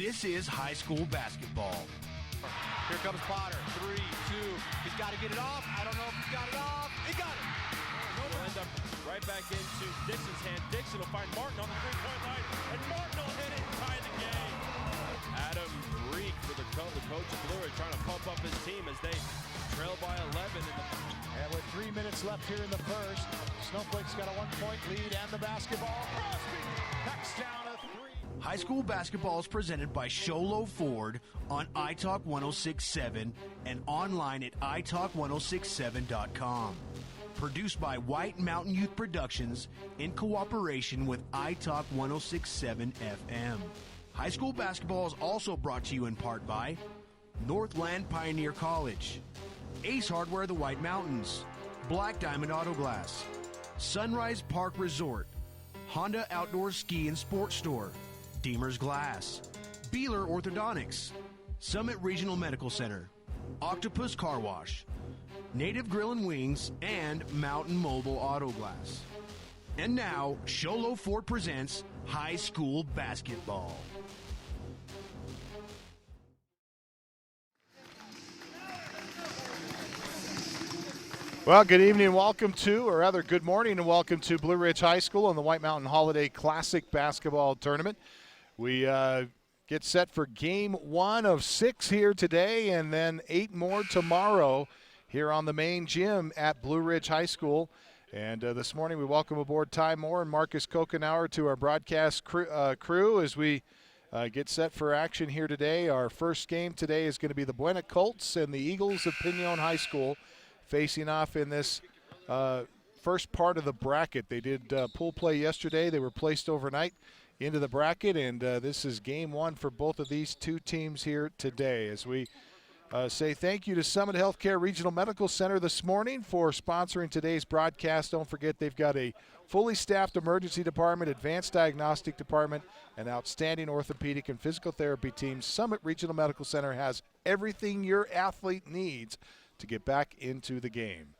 This is high school basketball. Here comes Potter. 3, 2. He's got to get it off. I don't know if he's got it off. He got it. He'll end up right back into Dixon's hand. Dixon will find Martin on the three-point line, and Martin will hit it and tie the game. Adam Reek for the coach of Blue Ridge trying to pump up his team as they trail by 11. And with 3 minutes left here in the first, Snowflake's got a 1-point lead and the basketball. Crosby knocks down a 3. High school basketball is presented by Sholo Ford on iTalk 1067 and online at italk1067.com. Produced by White Mountain Youth Productions in cooperation with iTalk 1067 FM. High school basketball is also brought to you in part by Northland Pioneer College, Ace Hardware the White Mountains, Black Diamond Auto Glass, Sunrise Park Resort, Honda Outdoor Ski and Sports Store, Deemer's Glass, Beeler Orthodontics, Summit Regional Medical Center, Octopus Car Wash, Native Grill and Wings, and Mountain Mobile Auto Glass. And now, Sholo Ford presents high school basketball. Well, good evening, welcome to, or rather good morning and welcome to Blue Ridge High School and the White Mountain Holiday Classic Basketball Tournament. We get set for game 1 of 6 here today and then 8 more tomorrow here on the main gym at Blue Ridge High School. And this morning we welcome aboard Ty Moore and Marcus Kokenauer to our broadcast crew as we get set for action here today. Our first game today is going to be the Buena Colts and the Eagles of Pinon High School facing off in this first part of the bracket. They did pool play yesterday. They were placed overnight into the bracket, and this is game 1 for both of these two teams here today. As we say thank you to Summit Healthcare Regional Medical Center this morning for sponsoring today's broadcast. Don't forget they've got a fully staffed emergency department, advanced diagnostic department, and outstanding orthopedic and physical therapy teams. Summit Regional Medical Center has everything your athlete needs to get back into the game.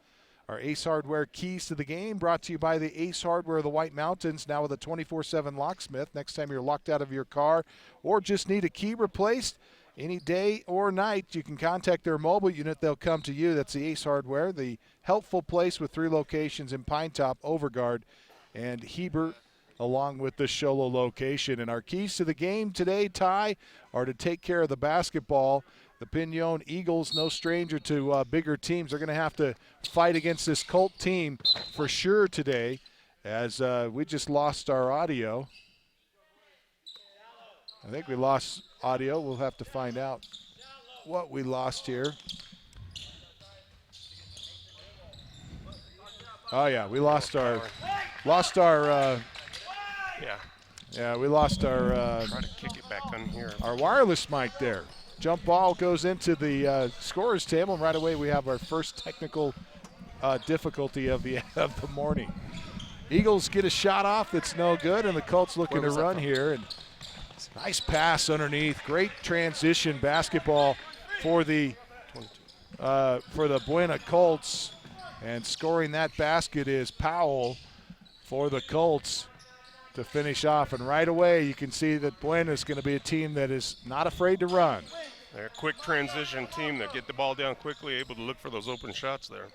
Our Ace Hardware keys to the game brought to you by the Ace Hardware of the White Mountains, now with a 24/7 locksmith. Next time you're locked out of your car or just need a key replaced, any day or night, you can contact their mobile unit. They'll come to you. That's the Ace Hardware, the helpful place with 3 locations in Pine Top, Overgard, and Heber, along with the Sholo location. And our keys to the game today, Ty, are to take care of the basketball. The Pinon Eagles, no stranger to bigger teams. They're going to have to fight against this Colt team for sure today, as we just lost our audio. I think we lost audio. We'll have to find out what we lost here. Oh yeah, we lost our yeah, we lost our try to kick it back on here. Our wireless mic there. Jump ball goes into the scorer's table, and right away we have our first technical difficulty of the morning. Eagles get a shot off that's no good, and the Colts looking to run here. And nice pass underneath. Great transition basketball for the Buena Colts, and scoring that basket is Powell for the Colts to finish off. And right away you can see that Buena is going to be a team that is not afraid to run. They're a quick transition team that get the ball down quickly, able to look for those open shots there.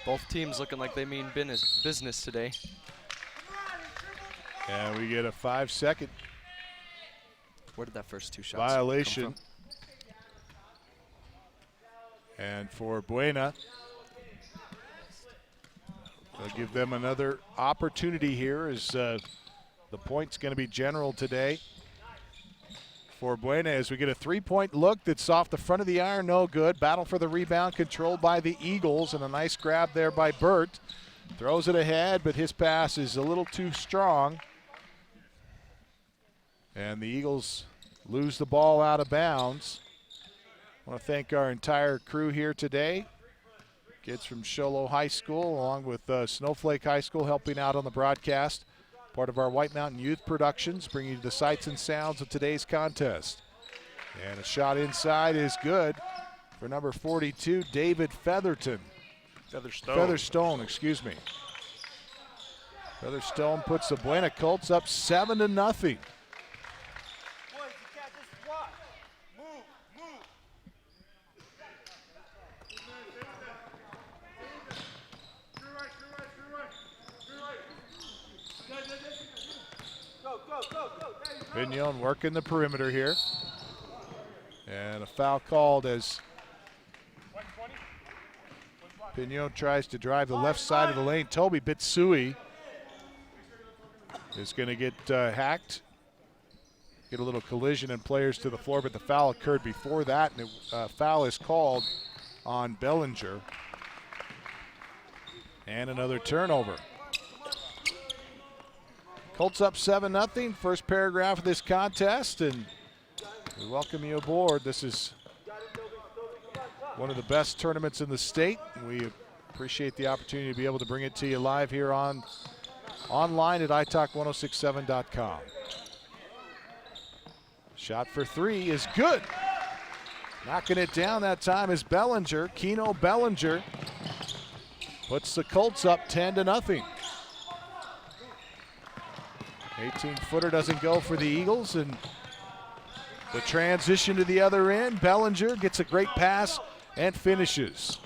Both teams looking like they mean business today. And we get a 5-second Where did that first 2 shots violation. come from? And for Buena, they'll give them another opportunity here, as the point's going to be general today for Buena, as we get a 3-point look that's off the front of the iron, no good. Battle for the rebound controlled by the Eagles, and a nice grab there by Burt. Throws it ahead, but his pass is a little too strong. And the Eagles lose the ball out of bounds. I want to thank our entire crew here today. Kids from Sholo High School along with Snowflake High School helping out on the broadcast. Part of our White Mountain Youth Productions, bringing you the sights and sounds of today's contest. And a shot inside is good for number 42, David Featherstone. Featherstone, Excuse me. Featherstone puts the Buena Colts up 7-0. Pinion working the perimeter here. And a foul called as Pinion tries to drive the left side of the lane. Toby Bitsui is going to get hacked. Get a little collision and players to the floor, but the foul occurred before that, and foul is called on Bellinger. And another turnover. Colts up 7-0, first paragraph of this contest, and we welcome you aboard. This is one of the best tournaments in the state. We appreciate the opportunity to be able to bring it to you live here online at italk1067.com. Shot for three is good. Knocking it down that time is Bellinger. Keno Bellinger puts the Colts up 10-0. 18-footer doesn't go for the Eagles, and the transition to the other end. Bellinger gets a great pass and finishes.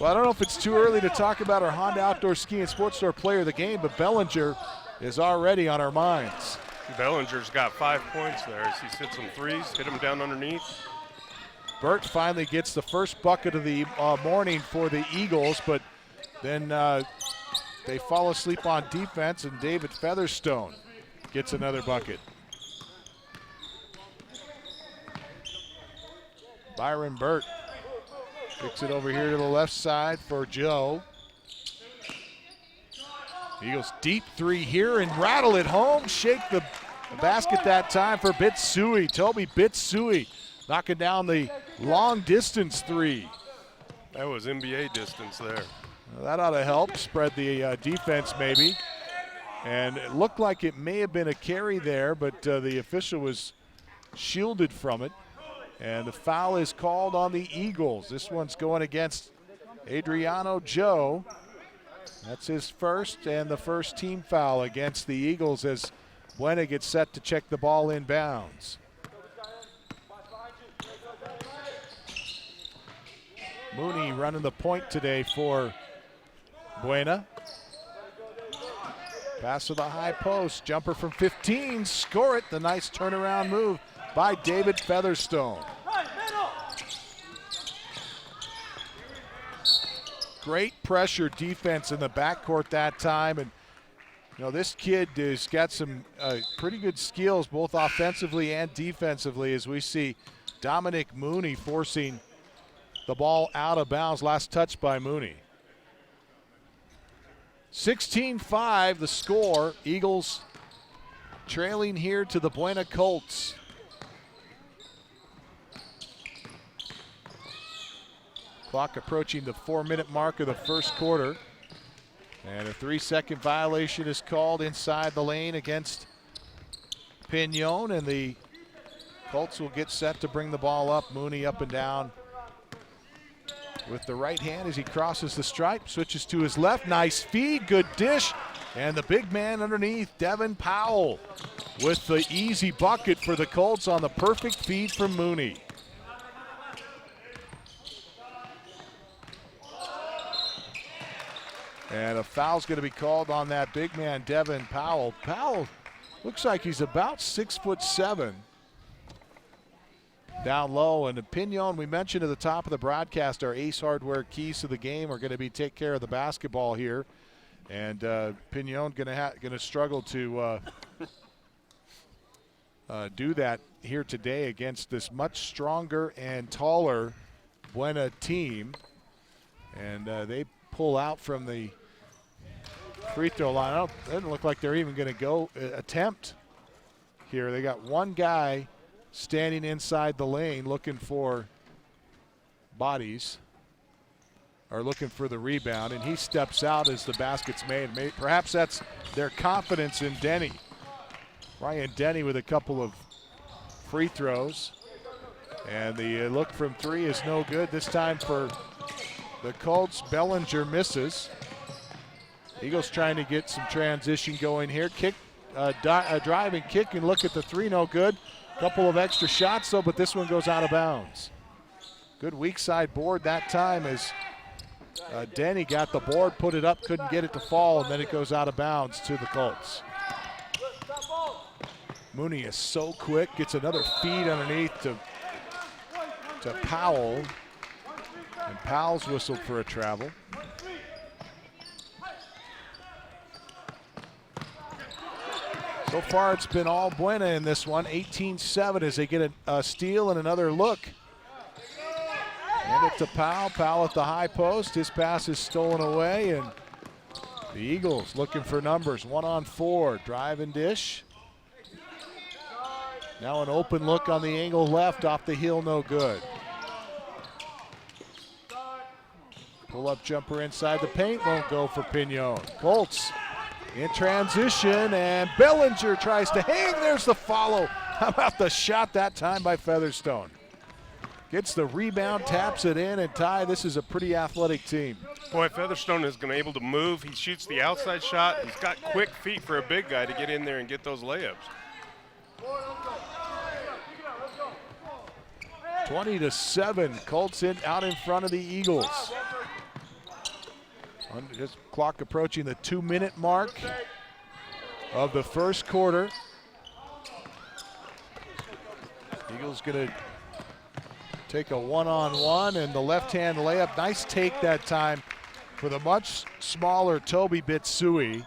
Well, I don't know if it's too early to talk about our Honda Outdoor Ski and Sports Store player of the game, but Bellinger is already on our minds. Bellinger's got 5 points there as he hit some threes, hit him down underneath. Burt finally gets the first bucket of the morning for the Eagles, but then they fall asleep on defense, and David Featherstone gets another bucket. Byron Burt kicks it over here to the left side for Joe. Eagles deep three here and rattle it home. Shake the basket that time for Bitsui. Toby Bitsui knocking down the long distance three. That was NBA distance there. Well, that ought to help spread the defense maybe. And it looked like it may have been a carry there, but the official was shielded from it. And the foul is called on the Eagles. This one's going against Adriano Joe. That's his first and the first team foul against the Eagles as Buena gets set to check the ball inbounds. Mooney running the point today for Buena. Pass to the high post, jumper from 15, score it. The nice turnaround move by David Featherstone. Great pressure defense in the backcourt that time, and you know this kid has got some pretty good skills both offensively and defensively as we see Dominic Mooney forcing the ball out of bounds. Last touch by Mooney. 16-5 the score. Eagles trailing here to the Buena Colts. Clock approaching the 4-minute mark of the first quarter. And a 3-second violation is called inside the lane against Pinion, and the Colts will get set to bring the ball up. Mooney up and down with the right hand as he crosses the stripe, switches to his left. Nice feed, good dish. And the big man underneath, Devin Powell, with the easy bucket for the Colts on the perfect feed from Mooney. And a foul's going to be called on that big man, Devin Powell. Powell looks like he's about 6'7". Down low, and Pinion, we mentioned at the top of the broadcast, our Ace Hardware keys to the game are going to be take care of the basketball here. And Pinion going to struggle to do that here today against this much stronger and taller Buena team. And they pull out from the free throw line. It doesn't look like they're even going to go attempt here. They got one guy standing inside the lane looking for bodies, or looking for the rebound, and he steps out as the basket's made. Perhaps that's their confidence in Denny. Ryan Denny with a couple of free throws, and the look from three is no good. This time for the Colts, Bellinger misses. Eagles trying to get some transition going here. Kick, drive and kick, and look at the three, no good. Couple of extra shots though, but this one goes out of bounds. Good weak side board that time as Denny got the board, put it up, couldn't get it to fall, and then it goes out of bounds to the Colts. Mooney is so quick, gets another feed underneath to Powell. And Powell's whistled for a travel. So far it's been all Buena in this one, 18-7 as they get a steal and another look. Hand it to Powell, Powell at the high post, his pass is stolen away, and the Eagles looking for numbers, 1-on-4, drive and dish. Now an open look on the angle left, off the heel, no good. Pull-up jumper inside the paint, won't go for Pinion. Colts in transition, and Bellinger tries to hang. There's the follow. How about the shot that time by Featherstone? Gets the rebound, taps it in, and Ty, this is a pretty athletic team. Boy, Featherstone is going to be able to move. He shoots the outside shot. He's got quick feet for a big guy to get in there and get those layups. 20-7, Colts out in front of the Eagles. Just clock approaching the 2-minute mark of the first quarter. Eagles gonna take a 1-on-1 and the left-hand layup. Nice take that time for the much smaller Toby Bitsui.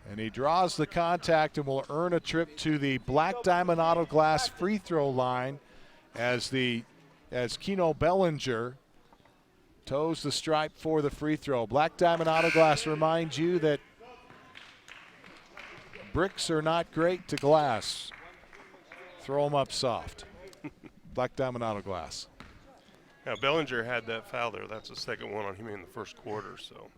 And he draws the contact and will earn a trip to the Black Diamond Auto Glass free throw line as Keno Bellinger toes the stripe for the free throw. Black Diamond Auto Glass reminds you that bricks are not great to glass. Throw them up soft. Black Diamond Auto Glass. Now Bellinger had that foul there. That's the second one on him in the first quarter. So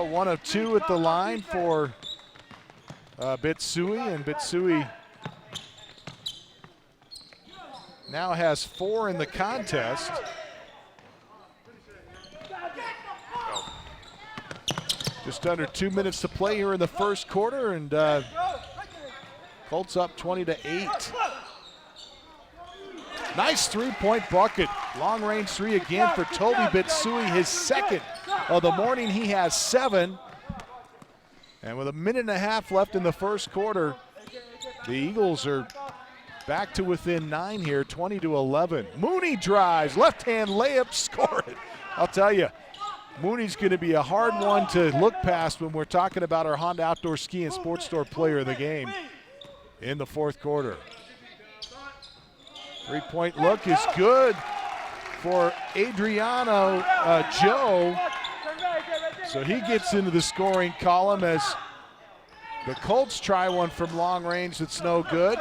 1 of 2 at the line for Bitsui, and Bitsui now has 4 in the contest. Just under 2 minutes to play here in the first quarter, and Colts up 20-8. Nice three-point bucket. Long-range three again for Toby Bitsui, his second of the morning. He has 7. And with a minute and a half left in the first quarter, the Eagles are back to within 9 here, 20-11. Mooney drives, left-hand layup, score it. I'll tell you, Mooney's going to be a hard one to look past when we're talking about our Honda Outdoor Ski and Sports Store player of the game in the fourth quarter. Three-point look is good for Adriano Joe. So he gets into the scoring column as the Colts try one from long range that's no good.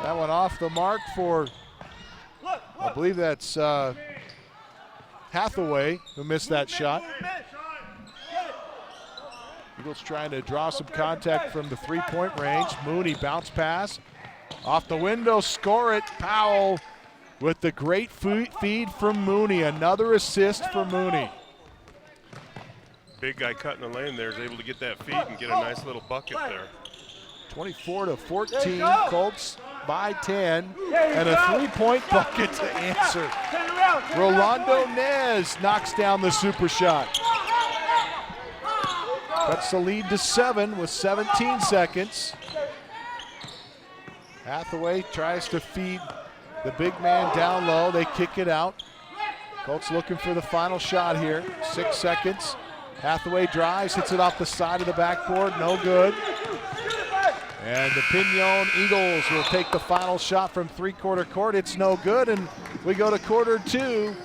That one off the mark for, I believe that's Hathaway, who missed that shot. Eagles trying to draw some contact from the three-point range. Mooney bounce pass. Off the window, score it. Powell with the great feed from Mooney. Another assist for Mooney. Big guy cutting the lane there is able to get that feed and get a nice little bucket there. 24-14, Colts by 10, and a three-point bucket to answer. Rolando Nez knocks down the super shot. Cuts the lead to 7 with 17 seconds. Hathaway tries to feed the big man down low. They kick it out. Colts looking for the final shot here. 6 seconds. Hathaway drives, hits it off the side of the backboard. No good. And the Pinion Eagles will take the final shot from three-quarter court. It's no good, and we go to quarter 2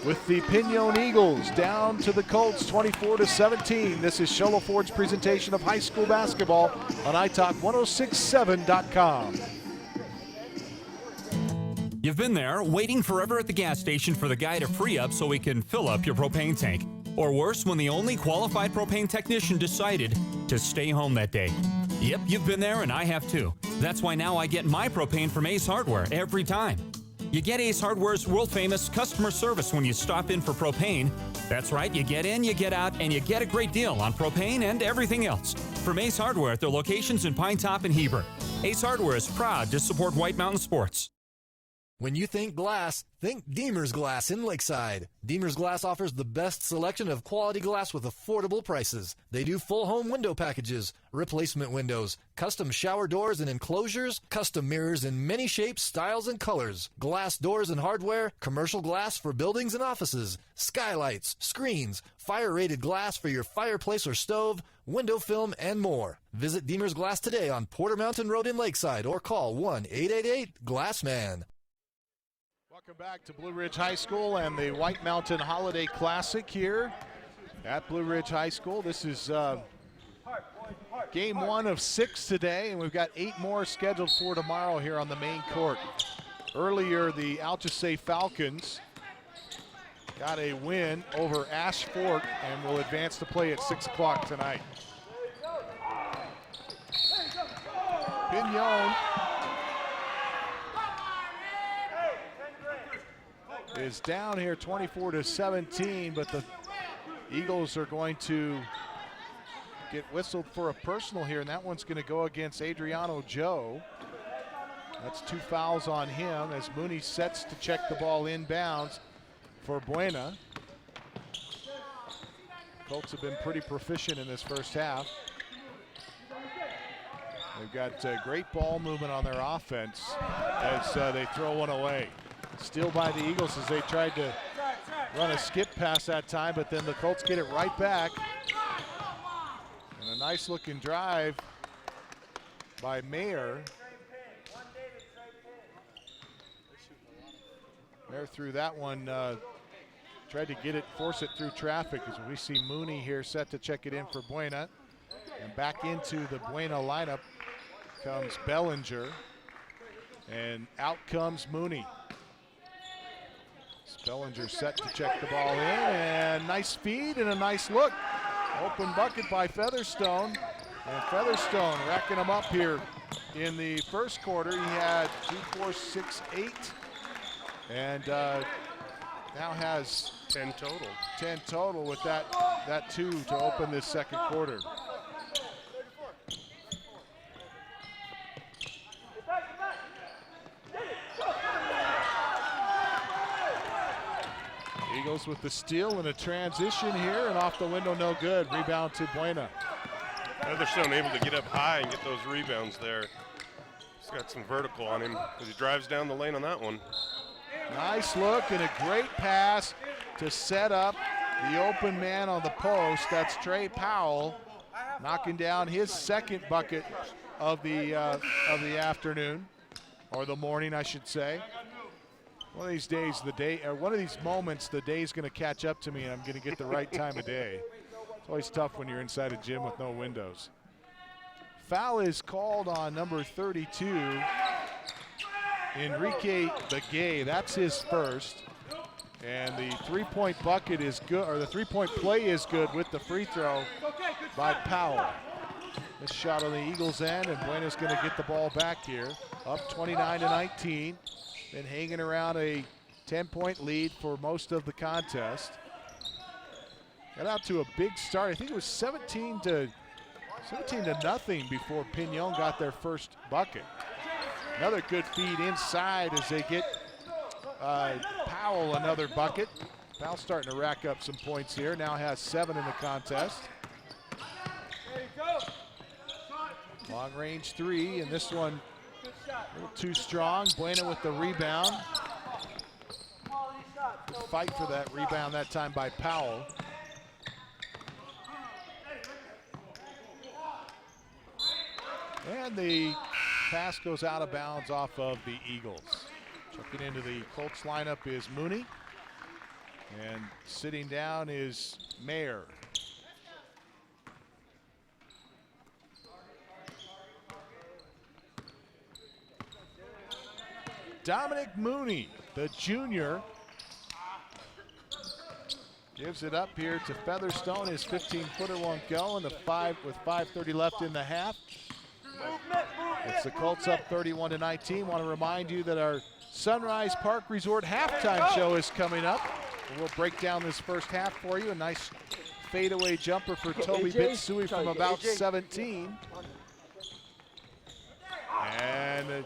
with the Pinion Eagles down to the Colts 24-17. This is Sholo Ford's presentation of high school basketball on iTalk1067.com. You've been there waiting forever at the gas station for the guy to free up so he can fill up your propane tank. Or worse, when the only qualified propane technician decided to stay home that day. Yep, you've been there and I have too. That's why now I get my propane from Ace Hardware every time. You get Ace Hardware's world-famous customer service when you stop in for propane. That's right, you get in, you get out, and you get a great deal on propane and everything else. From Ace Hardware at their locations in Pine Top and Heber. Ace Hardware is proud to support White Mountain Sports. When you think glass, think Deemer's Glass in Lakeside. Deemer's Glass offers the best selection of quality glass with affordable prices. They do full home window packages, replacement windows, custom shower doors and enclosures, custom mirrors in many shapes, styles, and colors, glass doors and hardware, commercial glass for buildings and offices, skylights, screens, fire-rated glass for your fireplace or stove, window film, and more. Visit Deemer's Glass today on Porter Mountain Road in Lakeside or call 1-888-GLASSMAN. Welcome back to Blue Ridge High School and the White Mountain Holiday Classic here at Blue Ridge High School. This is game 1 of 6 today, and we've got 8 more scheduled for tomorrow here on the main court. Earlier, the Altusay Falcons got a win over Ash Fork and will advance to play at 6 o'clock tonight. Pinion is down here 24-17, but the Eagles are going to get whistled for a personal here, and that one's going to go against Adriano Joe. That's 2 fouls on him as Mooney sets to check the ball inbounds for Buena. Colts have been pretty proficient in this first half. They've got great ball movement on their offense as they throw one away. Steal by the Eagles as they tried to run a skip pass that time, but then the Colts get it right back. And a nice looking drive by Mayer. Mayer threw that one, tried to get it, force it through traffic as we see Mooney here set to check it in for Buena. And back into the Buena lineup comes Bellinger. And out comes Mooney. Bellinger set to check the ball in, and nice feed and a nice look. Open bucket by Featherstone, and Featherstone racking them up here in the first quarter. He had 2, 4, 6, 8, and now has 10 total. 10 total with that 2 to open this second quarter. Eagles with the steal and a transition here, and off the window, no good. Rebound to Buena. Featherstone able to get up high and get those rebounds there. He's got some vertical on him as he drives down the lane on that one. Nice look and a great pass to set up the open man on the post. That's Trey Powell knocking down his second bucket of the afternoon, or the morning, I should say. One of these days, one of these moments, the day's going to catch up to me, and I'm going to get the right time of day. It's always tough when you're inside a gym with no windows. Foul is called on number 32, Enrique Begay. That's his first, and the three-point bucket is good, or the three-point play is good with the free throw by Powell. This shot on the Eagles' end, and Buena's going to get the ball back here, up 29-19. Been hanging around a 10-point lead for most of the contest. Got out to a big start. I think it was 17 to nothing before Pinion got their first bucket. Another good feed inside as they get Powell another bucket. Powell starting to rack up some points here. Now has 7 in the contest. Long range 3, and this one a little too strong. Buena with the rebound. Good fight for that rebound that time by Powell. And the pass goes out of bounds off of the Eagles. Checking into the Colts lineup is Mooney. And sitting down is Mayer. Dominic Mooney, the junior, gives it up here to Featherstone. His 15-footer won't go, and with 5:30 left in the half. It's the Colts up 31-19. Want to remind you that our Sunrise Park Resort halftime show is coming up. We'll break down this first half for you. A nice fadeaway jumper for Toby Bitsui from about 17. And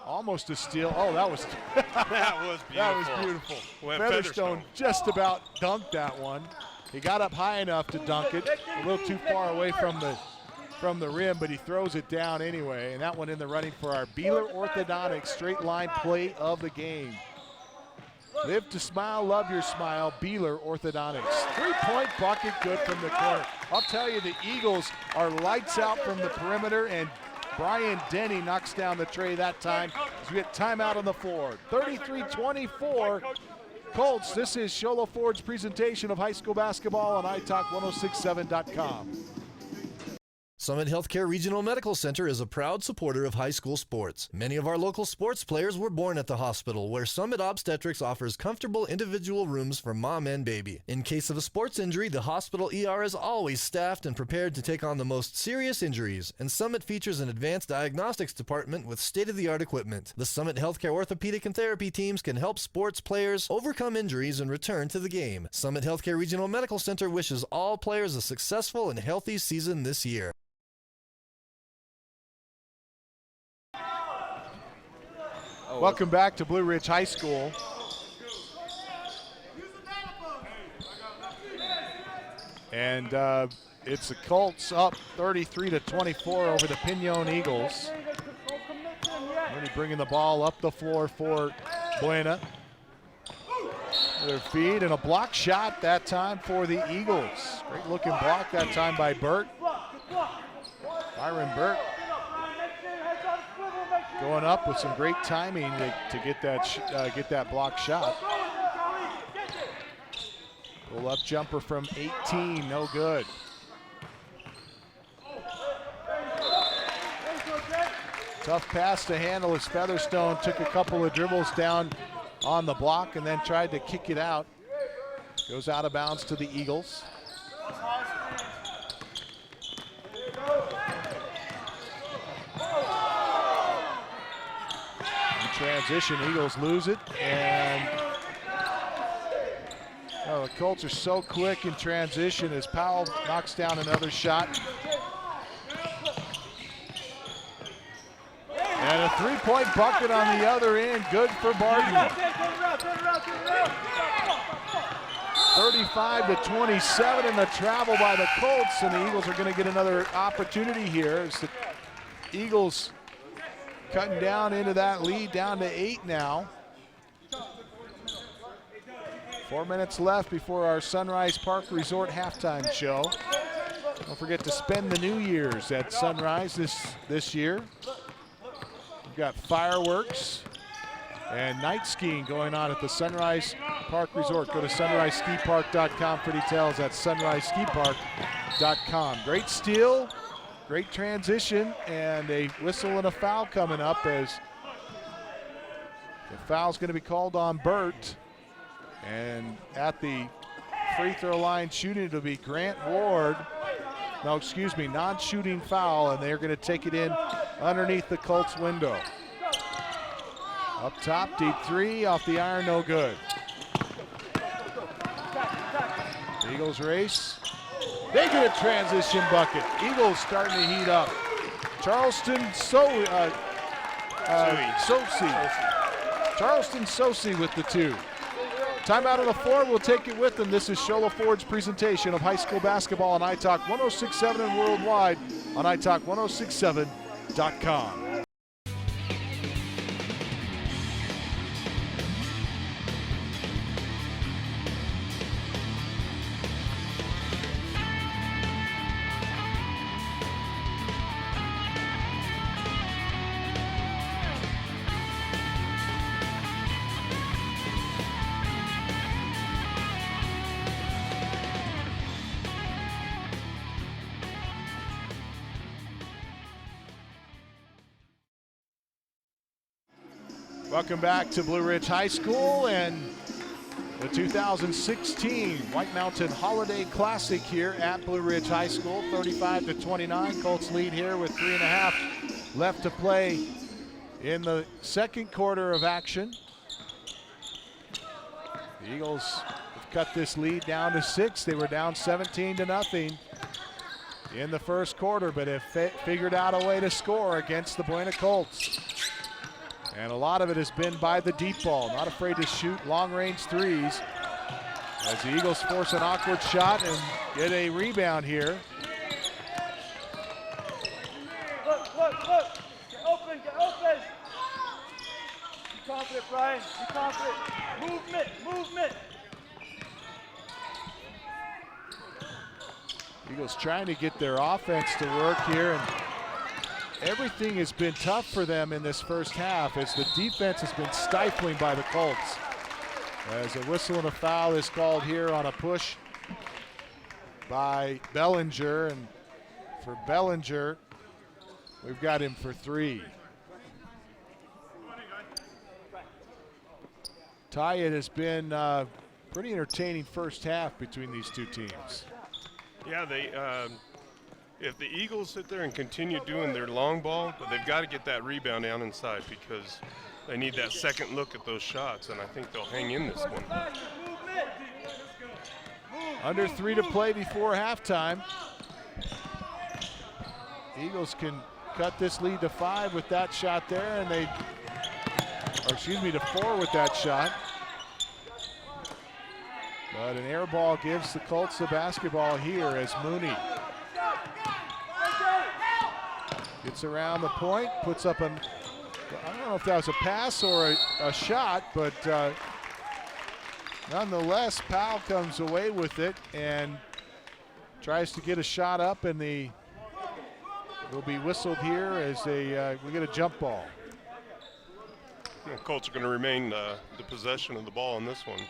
almost a steal. Oh, that was That was beautiful. that was beautiful. Went Featherstone just about dunked that one. He got up high enough to dunk it, a little too far away from the rim, but he throws it down anyway. And that one in the running for our Beeler Orthodontics straight line play of the game. Live to smile, love your smile, Beeler Orthodontics. 3-point bucket, good from the corner. I'll tell you, the Eagles are lights out from the perimeter, and Brian Denny knocks down the tray that time as we get timeout on the floor. 33-24 Colts. This is Sholo Ford's presentation of high school basketball on italk1067.com. Summit Healthcare Regional Medical Center is a proud supporter of high school sports. Many of our local sports players were born at the hospital, where Summit Obstetrics offers comfortable individual rooms for mom and baby. In case of a sports injury, the hospital ER is always staffed and prepared to take on the most serious injuries, and Summit features an advanced diagnostics department with state-of-the-art equipment. The Summit Healthcare orthopedic and therapy teams can help sports players overcome injuries and return to the game. Summit Healthcare Regional Medical Center wishes all players a successful and healthy season this year. Welcome back to Blue Ridge High School. And it's the Colts up 33-24 over the Pinon Eagles. Really bringing the ball up the floor for Buena. Their feed and a block shot that time for the Eagles. Great looking block that time by Burt. Byron Burt going up with some great timing to get that block shot. Pull up jumper from 18, no good. Tough pass to handle as Featherstone took a couple of dribbles down on the block and then tried to kick it out. Goes out of bounds to the Eagles. Transition, Eagles lose it, and the Colts are so quick in transition as Powell knocks down another shot. And a three-point bucket on the other end, good for Barton. 35-27 in the travel by the Colts, and the Eagles are going to get another opportunity here as the Eagles cutting down into that lead, down to 8 now. 4 minutes left before our Sunrise Park Resort halftime show. Don't forget to spend the New Year's at Sunrise this year. We've got fireworks and night skiing going on at the Sunrise Park Resort. Go to sunriseskipark.com for details at sunriseskipark.com. Great steal. Great transition, and a whistle and a foul coming up as the foul's going to be called on Burt. And at the free throw line shooting, it'll be Grant Ward. No, excuse me, non-shooting foul, and they're going to take it in underneath the Colts window. Up top, deep three, off the iron, no good. The Eagles race. They get a transition bucket. Eagles starting to heat up. Charleston Sosi. Charleston Sosi with the two. Timeout on the floor. We'll take it with them. This is Sholo Ford's presentation of high school basketball on iTalk 106.7 and worldwide on iTalk1067.com. Welcome back to Blue Ridge High School, and The 2016 White Mountain Holiday Classic here at Blue Ridge High School, 35-29. Colts lead here with 3.5 left to play in the second quarter of action. The Eagles have cut this lead down to 6. They were down 17-0 in the first quarter, but have figured out a way to score against the Buena Colts. And a lot of it has been by the deep ball, not afraid to shoot long-range threes. As the Eagles force an awkward shot and get a rebound here. Look. Get open. Be confident, Brian. Be confident. Movement. Eagles trying to get their offense to work here, and everything has been tough for them in this first half as the defense has been stifling by the Colts. As a whistle and a foul is called here on a push by Bellinger, and for Bellinger, we've got him for 3. Ty, it has been pretty entertaining first half between these two teams. Yeah, if the Eagles sit there and continue doing their long ball, but they've got to get that rebound down inside because they need that second look at those shots, and I think they'll hang in this one. Under 3 to play before halftime. Eagles can cut this lead to 5 with that shot there, and to 4 with that shot. But an air ball gives the Colts the basketball here as Mooney gets around the point, puts up I don't know if that was a pass or a shot, but nonetheless, Powell comes away with it and tries to get a shot up, and it will be whistled here as we get a jump ball. The Colts are going to remain the possession of the ball in this one.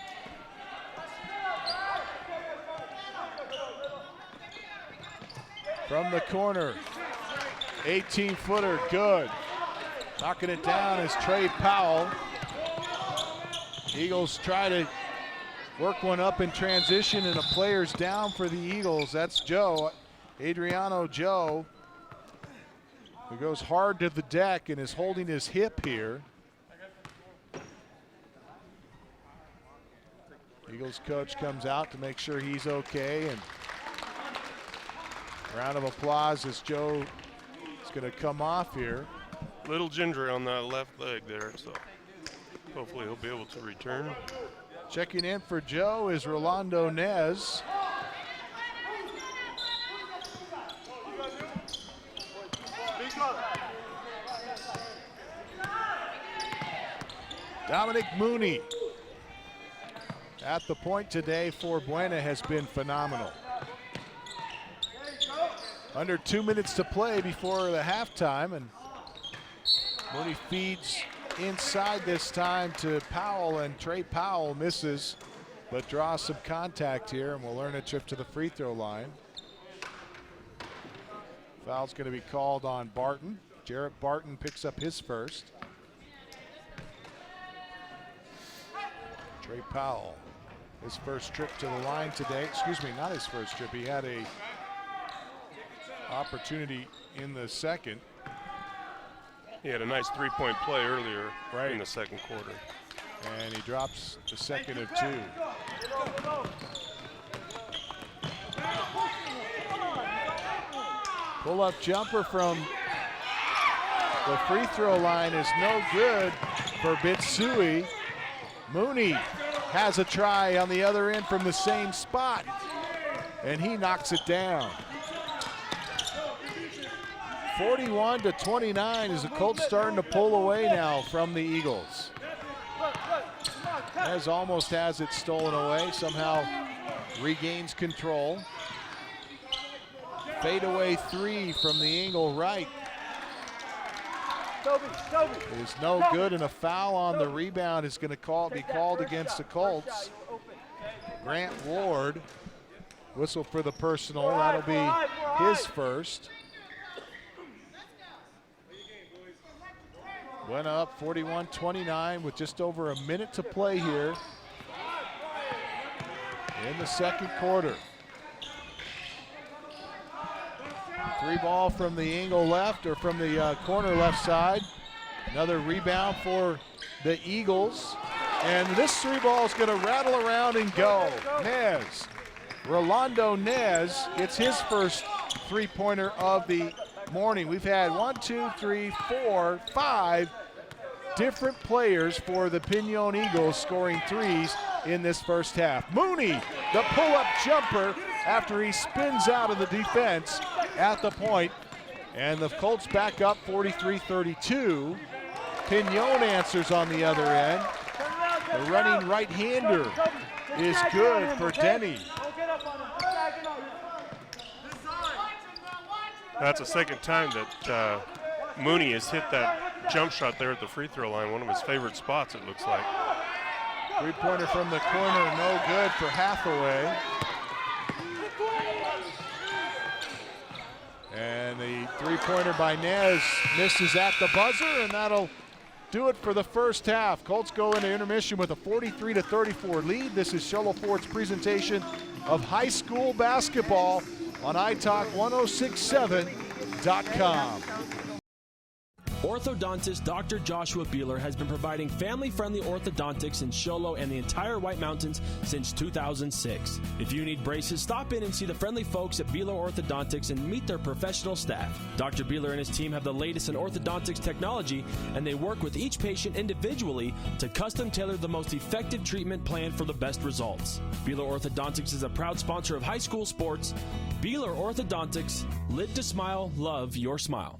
From the corner, 18-footer, good. Knocking it down is Trey Powell. Eagles try to work one up in transition, and a player's down for the Eagles. That's Joe, Adriano Joe, who goes hard to the deck and is holding his hip here. Eagles coach comes out to make sure he's okay, and round of applause as Joe is going to come off here. Little ginger on that left leg there, so hopefully he'll be able to return. Checking in for Joe is Rolando Nez. Dominic Mooney at the point today for Buena has been phenomenal. Under 2 minutes to play before the halftime, and Mooney feeds inside this time to Powell, and Trey Powell misses, but draws some contact here, and will earn a trip to the free throw line. Foul's going to be called on Barton. Jarrett Barton picks up his first. Trey Powell, his first trip to the line today. Excuse me, not his first trip. He had a opportunity in the second. He had a nice three-point play earlier in the second quarter. And he drops the second of 2. Pull-up jumper from the free throw line is no good for Bitsui. Mooney has a try on the other end from the same spot, and he knocks it down. 41-29 as the Colts starting to pull away now from the Eagles. Nez almost has it stolen away, somehow regains control. Fadeaway 3 from the angle right. It is no good, and a foul on the rebound is going to be called against the Colts. Grant Ward, whistle for the personal. That'll be his first. Went up 41-29 with just over a minute to play here in the second quarter. 3 ball from the angle left, or from the corner left side. Another rebound for the Eagles. And this 3 ball is going to rattle around and go. Nez, Rolando Nez gets his first 3-pointer of the morning. We've had 1, 2, 3, 4, 5 different players for the Pinon Eagles scoring 3s in this first half. Mooney, the pull-up jumper after he spins out of the defense at the point. And the Colts back up 43-32. Pinon answers on the other end. The running right-hander is good for Denny. That's the second time that Mooney has hit that jump shot there at the free throw line, one of his favorite spots, it looks like. 3-pointer from the corner, no good for Hathaway. And the 3-pointer by Nez misses at the buzzer, and that'll do it for the first half. Colts go into intermission with a 43-34 lead. This is Sholo Ford's presentation of high school basketball on iTalk1067.com. Orthodontist Dr. Joshua Beeler has been providing family-friendly orthodontics in Sholo and the entire White Mountains since 2006. If you need braces, stop in and see the friendly folks at Beeler Orthodontics and meet their professional staff. Dr. Beeler and his team have the latest in orthodontics technology, and they work with each patient individually to custom tailor the most effective treatment plan for the best results. Beeler Orthodontics is a proud sponsor of high school sports. Beeler Orthodontics, lit to smile, love your smile.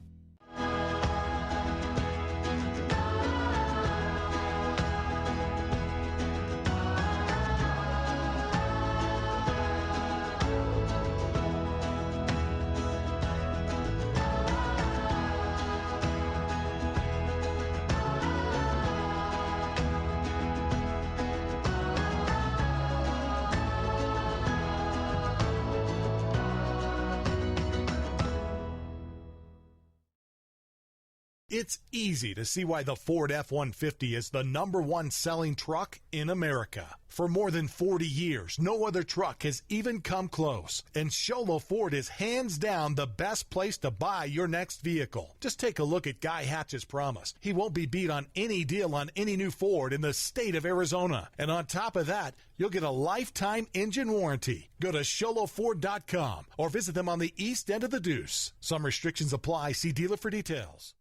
It's easy to see why the Ford F-150 is the #1 selling truck in America. For more than 40 years, no other truck has even come close. And Sholo Ford is hands down the best place to buy your next vehicle. Just take a look at Guy Hatch's promise. He won't be beat on any deal on any new Ford in the state of Arizona. And on top of that, you'll get a lifetime engine warranty. Go to SholoFord.com or visit them on the east end of the Deuce. Some restrictions apply. See dealer for details.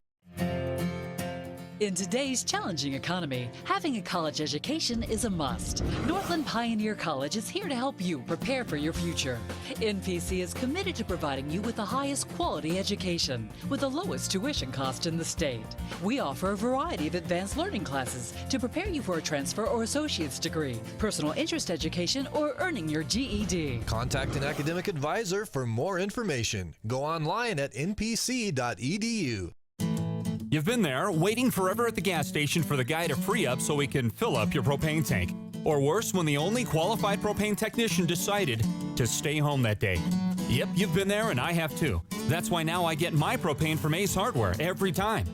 In today's challenging economy, having a college education is a must. Northland Pioneer College is here to help you prepare for your future. NPC is committed to providing you with the highest quality education with the lowest tuition cost in the state. We offer a variety of advanced learning classes to prepare you for a transfer or associate's degree, personal interest education, or earning your GED. Contact an academic advisor for more information. Go online at npc.edu. You've been there, waiting forever at the gas station for the guy to free up so he can fill up your propane tank. Or worse, when the only qualified propane technician decided to stay home that day. Yep, you've been there and I have too. That's why now I get my propane from Ace Hardware every time.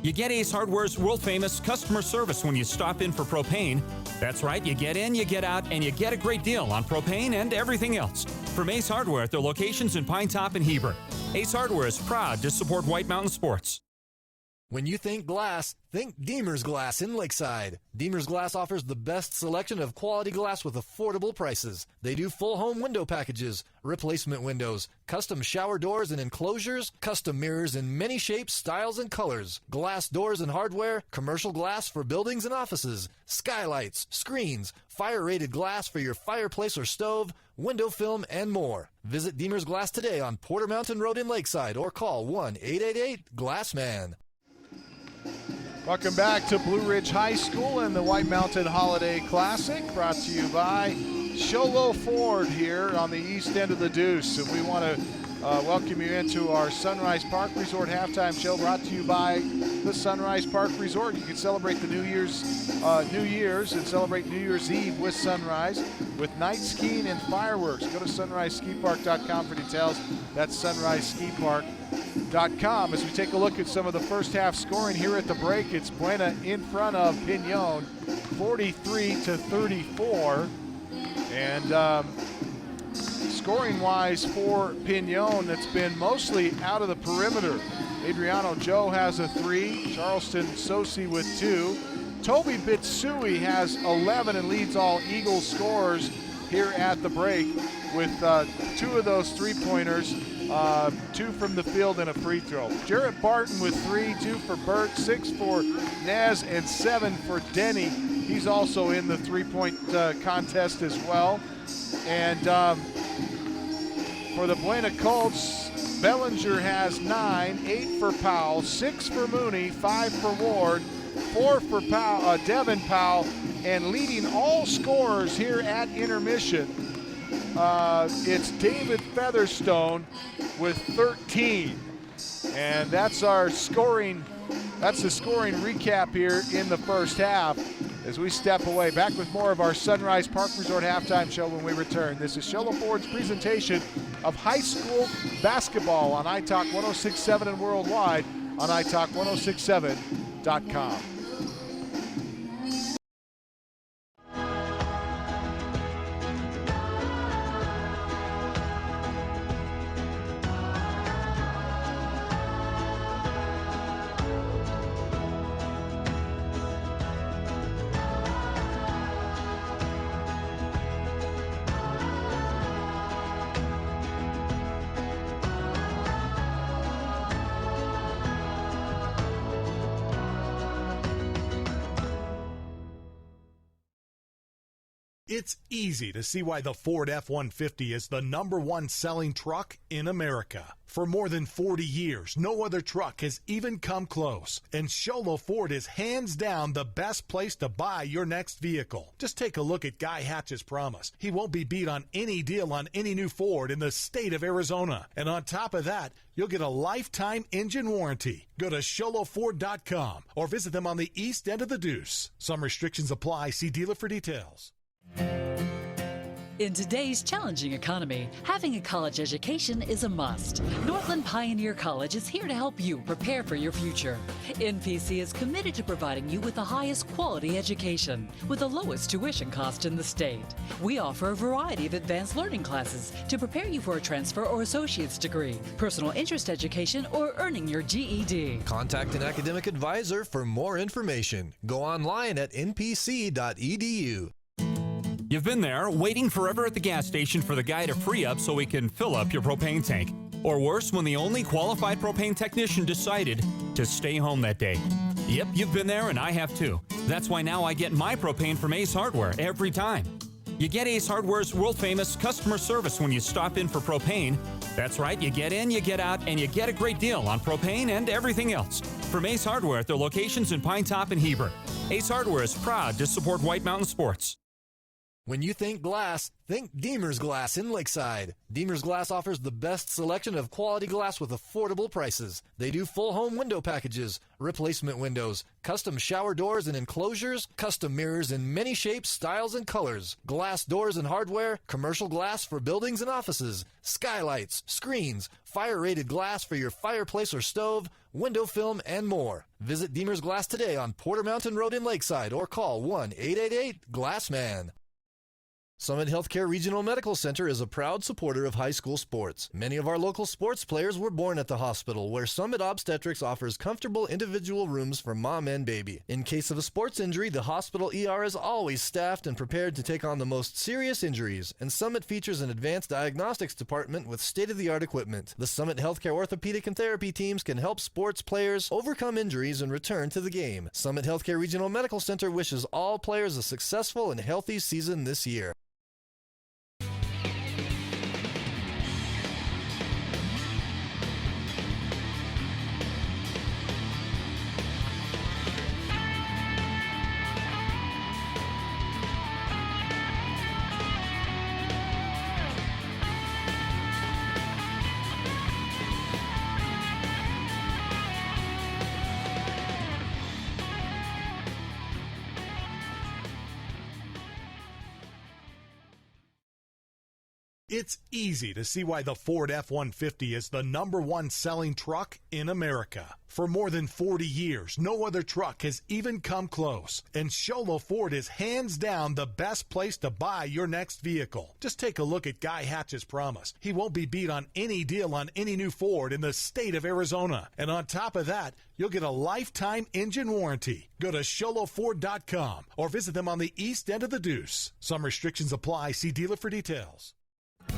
You get Ace Hardware's world-famous customer service when you stop in for propane. That's right, you get in, you get out, and you get a great deal on propane and everything else. From Ace Hardware at their locations in Pine Top and Heber. Ace Hardware is proud to support White Mountain Sports. When you think glass, think Deemer's Glass in Lakeside. Deemer's Glass offers the best selection of quality glass with affordable prices. They do full home window packages, replacement windows, custom shower doors and enclosures, custom mirrors in many shapes, styles, and colors, glass doors and hardware, commercial glass for buildings and offices, skylights, screens, fire-rated glass for your fireplace or stove, window film, and more. Visit Deemer's Glass today on Porter Mountain Road in Lakeside or call 1-888-GLASSMAN. Welcome back to Blue Ridge High School and the White Mountain Holiday Classic, brought to you by Sholo Ford here on the east end of the Deuce. And we want to welcome you into our Sunrise Park Resort halftime show, brought to you by the Sunrise Park Resort. You can celebrate the New Year's and celebrate New Year's Eve with Sunrise with night skiing and fireworks. Go to sunriseskipark.com for details. That's sunriseskipark.com. As we take a look at some of the first half scoring here at the break, it's Buena in front of Pinon, 43-34. And scoring-wise for Pinon, that's been mostly out of the perimeter. Adriano Joe has a 3, Charleston Sosi with 2. Toby Bitsui has 11 and leads all Eagles scorers here at the break with 2 of those 3-pointers, 2 from the field and a free throw. Jarrett Barton with 3, 2 for Burt, 6 for Nez, and 7 for Denny. He's also in the 3-point contest as well. And for the Buena Colts, Bellinger has 9, 8 for Powell, 6 for Mooney, 5 for Ward, 4 for Devin Powell, and leading all scorers here at intermission, it's David Featherstone with 13. And that's our scoring, that's the scoring recap here in the first half as we step away. Back with more of our Sunrise Park Resort halftime show when we return. This is Shola Ford's presentation of high school basketball on iTalk 106.7 and worldwide on iTalk1067.com. It's easy to see why the Ford F-150 is the #1 selling truck in America. For more than 40 years, no other truck has even come close. And Shola Ford is hands down the best place to buy your next vehicle. Just take a look at Guy Hatch's promise. He won't be beat on any deal on any new Ford in the state of Arizona. And on top of that, you'll get a lifetime engine warranty. Go to SholaFord.com or visit them on the east end of the Deuce. Some restrictions apply. See dealer for details. In today's challenging economy, having a college education is a must. Northland Pioneer College is here to help you prepare for your future. NPC is committed to providing you with the highest quality education with the lowest tuition cost in the state. We offer a variety of advanced learning classes to prepare you for a transfer or associate's degree, personal interest education, or earning your GED. Contact an academic advisor for more information. Go online at npc.edu. You've been there, waiting forever at the gas station for the guy to free up so he can fill up your propane tank. Or worse, when the only qualified propane technician decided to stay home that day. Yep, you've been there and I have too. That's why now I get my propane from Ace Hardware every time. You get Ace Hardware's world-famous customer service when you stop in for propane. That's right, you get in, you get out, and you get a great deal on propane and everything else. From Ace Hardware at their locations in Pine Top and Heber. Ace Hardware is proud to support White Mountain Sports. When you think glass, think Deemer's Glass in Lakeside. Deemer's Glass offers the best selection of quality glass with affordable prices. They do full home window packages, replacement windows, custom shower doors and enclosures, custom mirrors in many shapes, styles, and colors, glass doors and hardware, commercial glass for buildings and offices, skylights, screens, fire-rated glass for your fireplace or stove, window film, and more. Visit Deemer's Glass today on Porter Mountain Road in Lakeside or call 1-888-GLASSMAN. Summit Healthcare Regional Medical Center is a proud supporter of high school sports. Many of our local sports players were born at the hospital, where Summit Obstetrics offers comfortable individual rooms for mom and baby. In case of a sports injury, the hospital ER is always staffed and prepared to take on the most serious injuries, and Summit features an advanced diagnostics department with state-of-the-art equipment. The Summit Healthcare orthopedic and therapy teams can help sports players overcome injuries and return to the game. Summit Healthcare Regional Medical Center wishes all players a successful and healthy season this year. It's easy to see why the Ford F-150 is the #1 selling truck in America. For more than 40 years, no other truck has even come close. And Sholo Ford is hands down the best place to buy your next vehicle. Just take a look at Guy Hatch's promise. He won't be beat on any deal on any new Ford in the state of Arizona. And on top of that, you'll get a lifetime engine warranty. Go to SholoFord.com or visit them on the east end of the Deuce. Some restrictions apply. See dealer for details.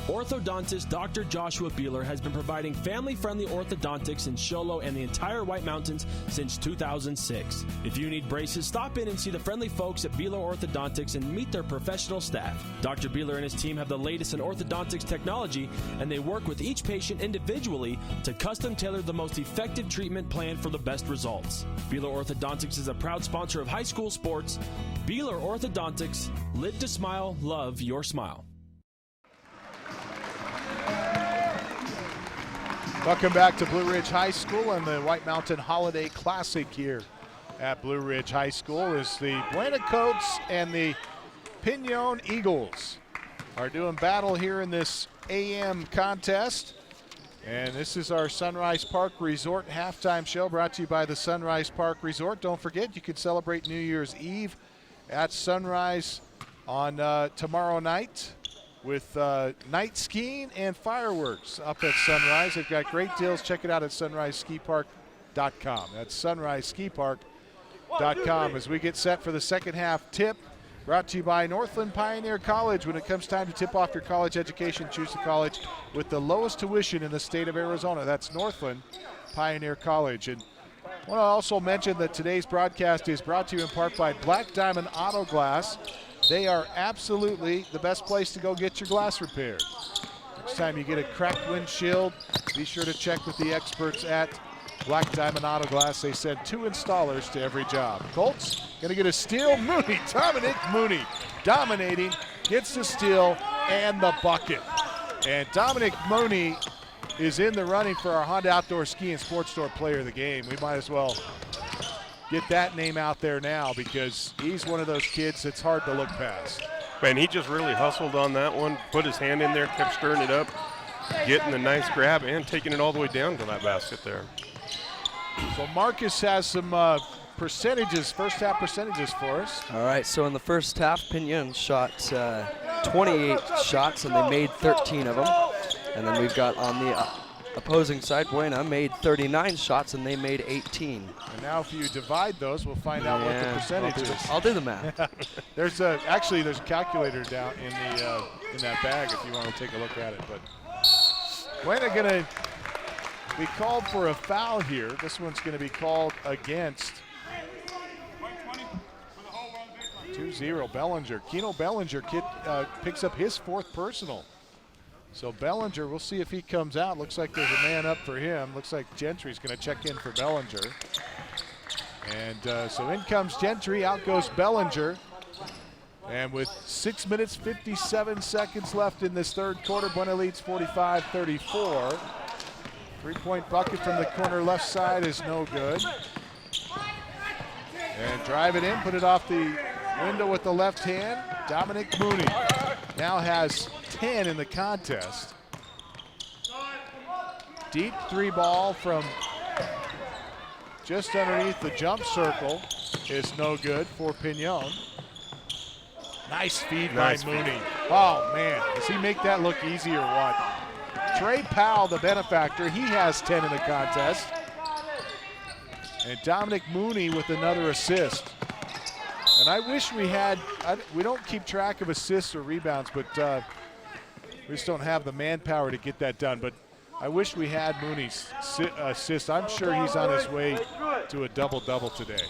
Orthodontist Dr. Joshua Beeler has been providing family-friendly orthodontics in Show Low and the entire White Mountains since 2006. If you need braces, stop in and see the friendly folks at Beeler Orthodontics and meet their professional staff. Dr. Beeler and his team have the latest in orthodontics technology, and they work with each patient individually to custom tailor the most effective treatment plan for the best results. Beeler Orthodontics is a proud sponsor of high school sports. Beeler Orthodontics, live to smile, love your smile. Welcome back to Blue Ridge High School and the White Mountain Holiday Classic here at Blue Ridge High School as the Buena Coats and the Pinon Eagles are doing battle here in this AM contest. And this is our Sunrise Park Resort halftime show brought to you by the Sunrise Park Resort. Don't forget, you can celebrate New Year's Eve at Sunrise on tomorrow night with night skiing and fireworks up at Sunrise. They've got great deals. Check it out at sunriseskipark.com. That's sunriseskipark.com. As we get set for the second half tip, brought to you by Northland Pioneer College. When it comes time to tip off your college education, choose the college with the lowest tuition in the state of Arizona. That's Northland Pioneer College. And I want to also mention that today's broadcast is brought to you in part by Black Diamond Auto Glass. They are absolutely the best place to go get your glass repaired. Next time you get a cracked windshield, be sure to check with the experts at Black Diamond Auto Glass. They send 2 installers to every job. Colts going to get a steal. Mooney, Dominic Mooney, dominating, gets the steal and the bucket. And Dominic Mooney is in the running for our Honda Outdoor Ski and Sports Store Player of the Game. We might as well get that name out there now because he's one of those kids that's hard to look past. Man, he just really hustled on that one, put his hand in there, kept stirring it up, getting a nice grab and taking it all the way down to that basket there. So Marcus has some percentages, first half percentages for us. All right, so in the first half, Pinon shot 28 shots and they made 13 of them. And then we've got on the opposing side, Buena made 39 shots and they made 18. And now if you divide those, we'll find out what the percentage is. I'll do the math. There's a calculator down in that bag if you want to take a look at it. But Buena gonna be called for a foul here. This one's gonna be called against 2-0 Bellinger. Keno Bellinger picks up his 4th personal. So Bellinger, we'll see if he comes out. Looks like there's a man up for him. Looks like Gentry's going to check in for Bellinger. And so in comes Gentry, out goes Bellinger. And with 6 minutes, 57 seconds left in this third quarter, Buena leads 45-34. 3-point bucket from the corner left side is no good. And drive it in, put it off the window with the left hand. Dominic Mooney now has 10 in the contest. Deep 3 ball from just underneath the jump circle is no good for Pinon. Nice feed by Mooney. Oh man, does he make that look easy or what? Trey Powell, the benefactor, he has 10 in the contest. And Dominic Mooney with another assist. And I wish we had, we don't keep track of assists or rebounds, but we just don't have the manpower to get that done. But I wish we had Mooney's assist. I'm sure he's on his way to a double-double today.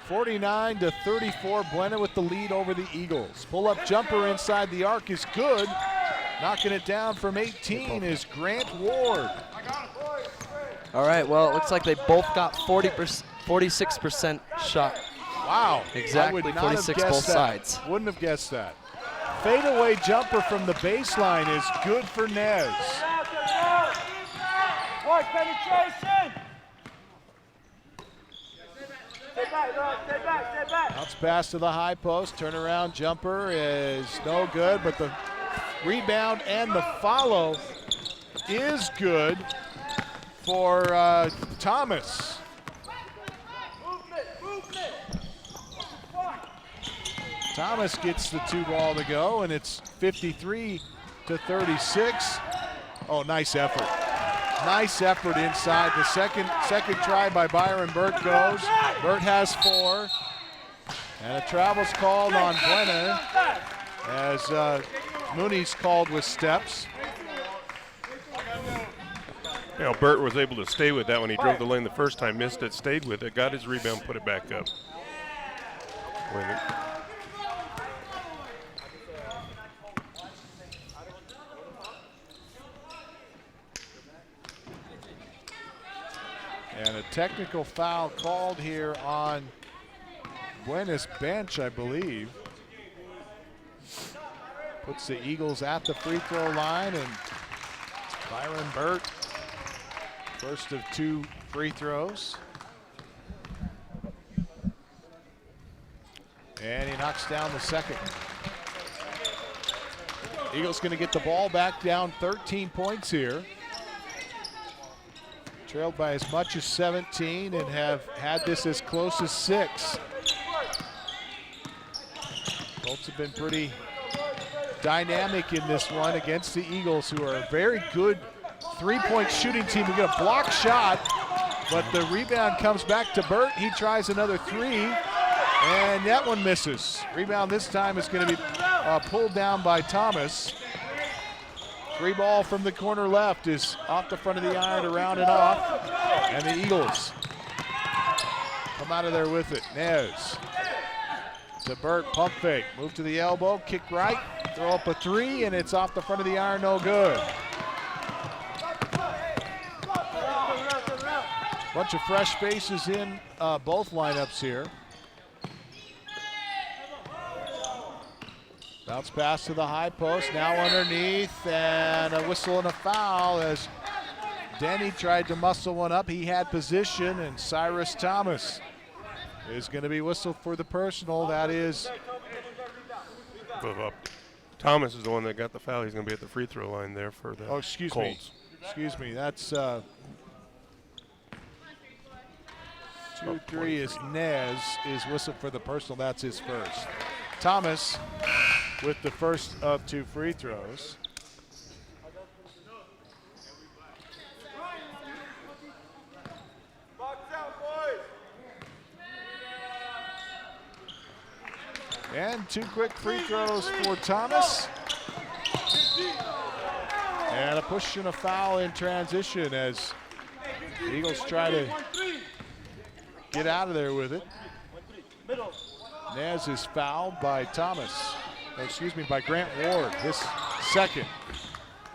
49-34, Buena with the lead over the Eagles. Pull-up jumper inside the arc is good. Knocking it down from 18 is Grant Ward. All right, well, it looks like they both got 46% shot. Wow. Exactly 46 both sides. Wouldn't have guessed that. Fadeaway jumper from the baseline is good for Nez. White penetration. Stay back, Ron. Stay back, stay back. Bounce pass to the high post. Turnaround jumper is no good, but the rebound and the follow is good for Thomas. Thomas gets the 2 ball to go, and it's 53-36. Oh, nice effort. Nice effort inside. The second try by Byron Burt goes. Burt has 4. And a travel's called on Buena as Mooney's called with steps. You know, Burt was able to stay with that when he drove the lane the first time, missed it, stayed with it, got his rebound, put it back up. And a technical foul called here on Buena's bench, I believe. Puts the Eagles at the free throw line, and Byron Burt, first of 2 free throws. And he knocks down the second. Eagles going to get the ball back, down 13 points here. Trailed by as much as 17 and have had this as close as 6. Colts have been pretty dynamic in this one against the Eagles, who are a very good 3-point shooting team. We get a block shot, but the rebound comes back to Burt. He tries another 3, and that one misses. Rebound this time is going to be pulled down by Thomas. 3 ball from the corner left is off the front of the iron to round it off. And the Eagles come out of there with it. Nez to Burt, pump fake. Move to the elbow, kick right, throw up a 3, and it's off the front of the iron, no good. Bunch of fresh faces in both lineups here. Bounce pass to the high post, now underneath, and a whistle and a foul as Denny tried to muscle one up. He had position, and Cyrus Thomas is going to be whistled for the personal. That is. Thomas is the one that got the foul. He's going to be at the free throw line there for the Colts. Excuse me. That's 2-3 is Nez is whistled for the personal. That's his first. Thomas with the first of 2 free throws. And 2 quick free throws for Thomas. And a push and a foul in transition as the Eagles try to get out of there with it. Nez is fouled by by Grant Ward, this second.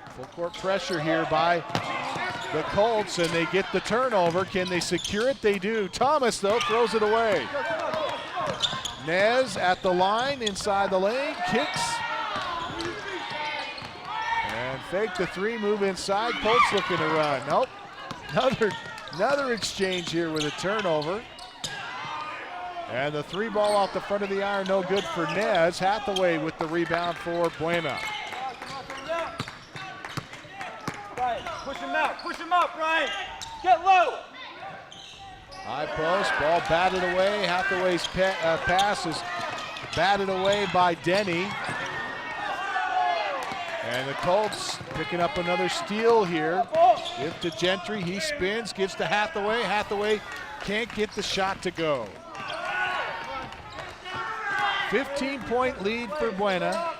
Full court pressure here by the Colts, and they get the turnover. Can they secure it? They do. Thomas, though, throws it away. Nez at the line, inside the lane, kicks. And fake the 3, move inside. Colts looking to run. Nope. Another exchange here with a turnover. And the 3 ball off the front of the iron, no good for Nez. Hathaway with the rebound for Buena. Brian, push him out, Brian. Get low. High post, ball batted away. Hathaway's pass is batted away by Denny. And the Colts picking up another steal here. Give to Gentry, he spins, gives to Hathaway. Hathaway can't get the shot to go. 15-point lead for Buena.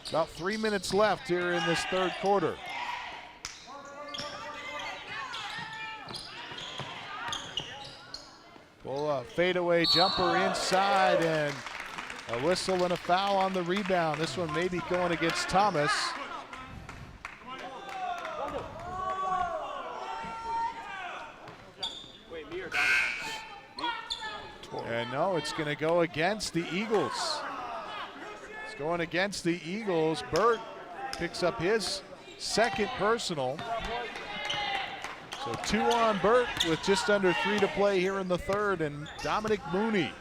About 3 minutes left here in this third quarter. Pull a fadeaway jumper inside, and a whistle and a foul on the rebound. This one may be going against Thomas. And no, it's going to go against the Eagles. It's going against the Eagles. Burt picks up his second personal. So 2 on Burt with just under 3 to play here in the third, and Dominic Mooney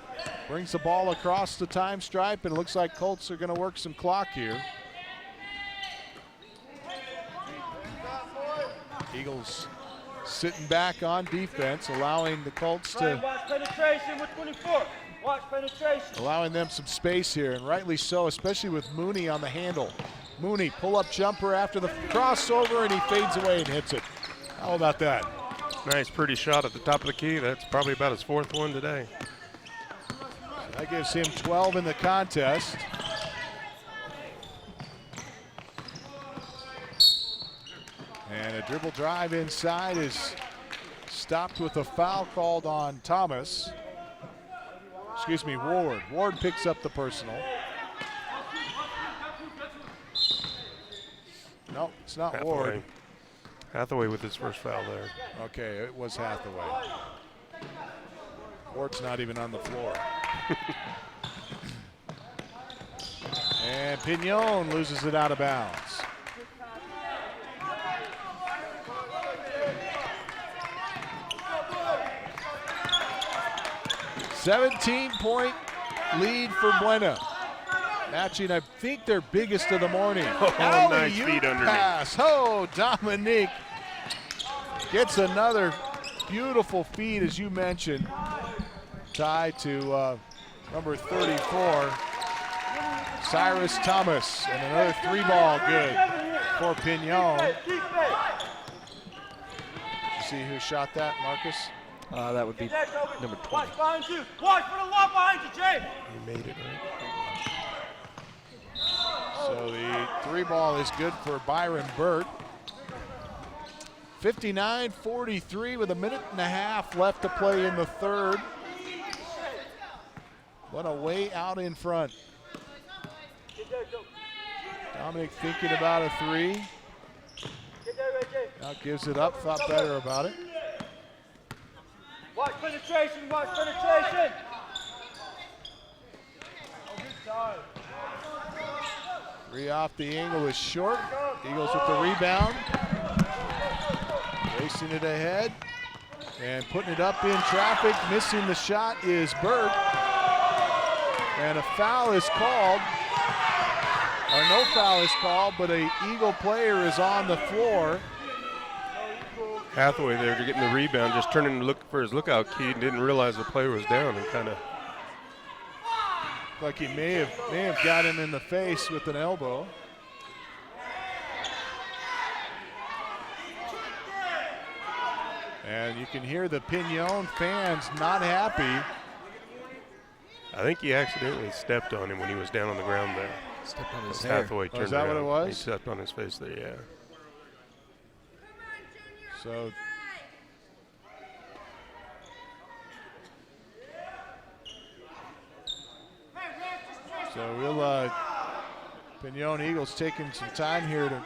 brings the ball across the time stripe, and it looks like Colts are going to work some clock here. Eagles sitting back on defense, allowing the Colts to watch penetration with 24. Watch penetration. Allowing them some space here, and rightly so, especially with Mooney on the handle. Mooney, pull-up jumper after the crossover, and he fades away and hits it. How about that? Nice, pretty shot at the top of the key. That's probably about his 4th one today. That gives him 12 in the contest. And a dribble drive inside is stopped with a foul called on Thomas. Excuse me, Ward. Ward picks up the personal. No, it's not Hathaway. Ward. Hathaway with his first foul there. Okay, it was Hathaway. Ward's not even on the floor. And Pignon loses it out of bounds. "17-point lead for Buena. Matching, I think, their biggest of the morning. Oh, nice feed underneath. Pass. Oh, Dominique gets another beautiful feed, as you mentioned, tied to number 34, Cyrus Thomas. And another 3-ball good for Pignon. See who shot that, Marcus? That would be number 20. Watch behind you. Watch for the lob behind you, Jay. He made it, right? So the 3-ball is good for Byron Burt. 59-43 with a minute and a half left to play in the third. What a way out in front. Dominic thinking about a 3. Now gives it up, thought better about it. Watch penetration, watch penetration. 3 off the angle is short. Eagles with the rebound. Racing it ahead and putting it up in traffic. Missing the shot is Burt. And a foul is called. Or no foul is called, but an Eagle player is on the floor. Hathaway there to getting the rebound, just turning to look for his lookout key and didn't realize the player was down and kind of. Like he may have got him in the face with an elbow. And you can hear the Pignon fans not happy. I think he accidentally stepped on him when he was down on the ground there. Stepped on his hair. Hathaway turned is that around. what it was? He stepped on his face there, yeah. So we'll Pignon Eagles taking some time here to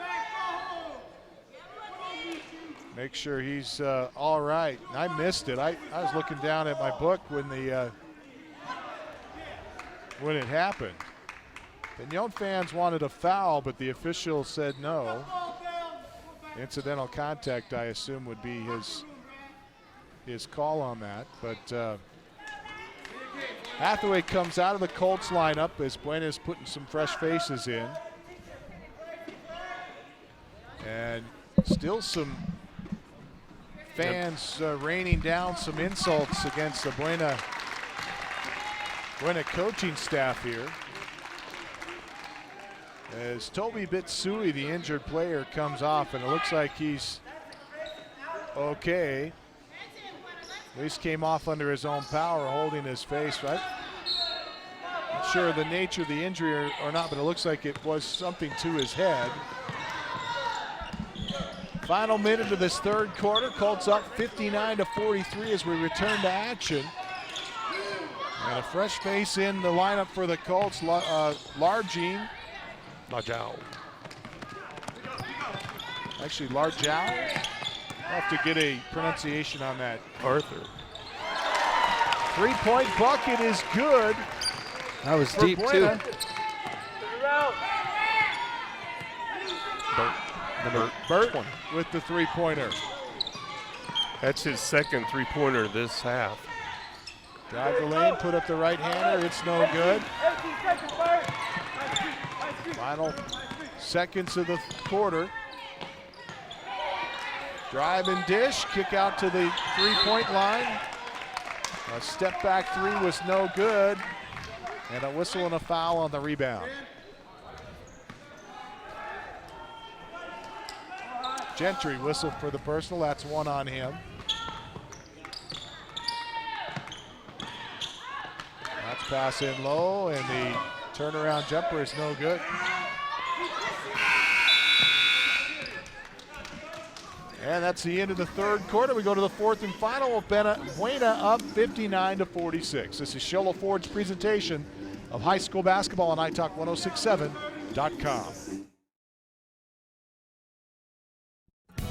make sure he's all right. I missed it. I was looking down at my book when it happened. Pignon fans wanted a foul, but the official said no. Incidental contact, I assume, would be his call on that. But Hathaway comes out of the Colts lineup as Buena's putting some fresh faces in. And still some fans raining down some insults against the Buena coaching staff here. As Toby Bitsui, the injured player, comes off, and it looks like he's okay. At least came off under his own power, holding his face, right? Not sure of the nature of the injury or not, but it looks like it was something to his head. Final minute of this third quarter. Colts up 59-43 as we return to action. And a fresh face in the lineup for the Colts, Largine. Lajau. Actually, Larjau. I'll have to get a pronunciation on that. Arthur. 3-point bucket is good. That was for deep, Buena. too. Burt with the 3-pointer. That's his second three-pointer this half. Drive the lane, put up the right-hander. It's no good. Final seconds of the quarter. Drive and dish, kick out to the three-point line. A step back three was no good. And a whistle and a foul on the rebound. Gentry whistled for the personal, that's one on him. That's pass in low, and the turnaround jumper is no good. And that's the end of the third quarter. We go to the fourth and final with Buena up 59-46. This is Shola Ford's presentation of high school basketball on iTalk1067.com.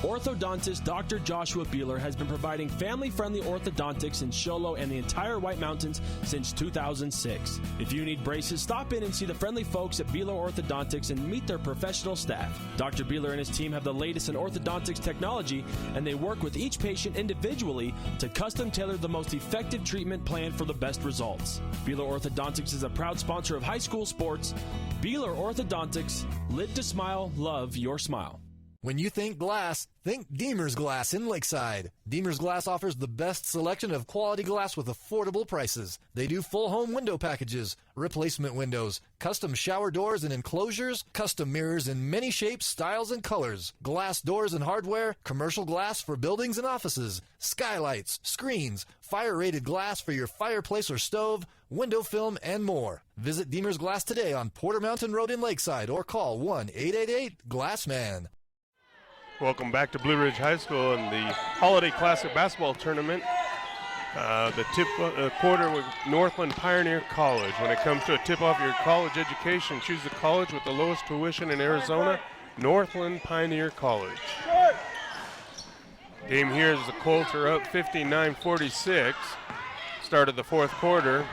Orthodontist Dr. Joshua Beeler has been providing family-friendly orthodontics in Show Low and the entire White Mountains since 2006. If you need braces, stop in and see the friendly folks at Beeler Orthodontics and meet their professional staff. Dr. Beeler and his team have the latest in orthodontics technology, and they work with each patient individually to custom tailor the most effective treatment plan for the best results. Beeler Orthodontics is a proud sponsor of high school sports. Beeler Orthodontics, live to smile, love your smile. When you think glass, think Deemer's Glass in Lakeside. Deemer's Glass offers the best selection of quality glass with affordable prices. They do full home window packages, replacement windows, custom shower doors and enclosures, custom mirrors in many shapes, styles, and colors, glass doors and hardware, commercial glass for buildings and offices, skylights, screens, fire-rated glass for your fireplace or stove, window film, and more. Visit Deemer's Glass today on Porter Mountain Road in Lakeside or call 1-888-GLASSMAN. Welcome back to Blue Ridge High School in the Holiday Classic Basketball Tournament. The tip quarter with Northland Pioneer College. When it comes to a tip-off your college education, choose the college with the lowest tuition in Arizona, Northland Pioneer College. Game here is the Colts are up 59-46. Started the fourth quarter.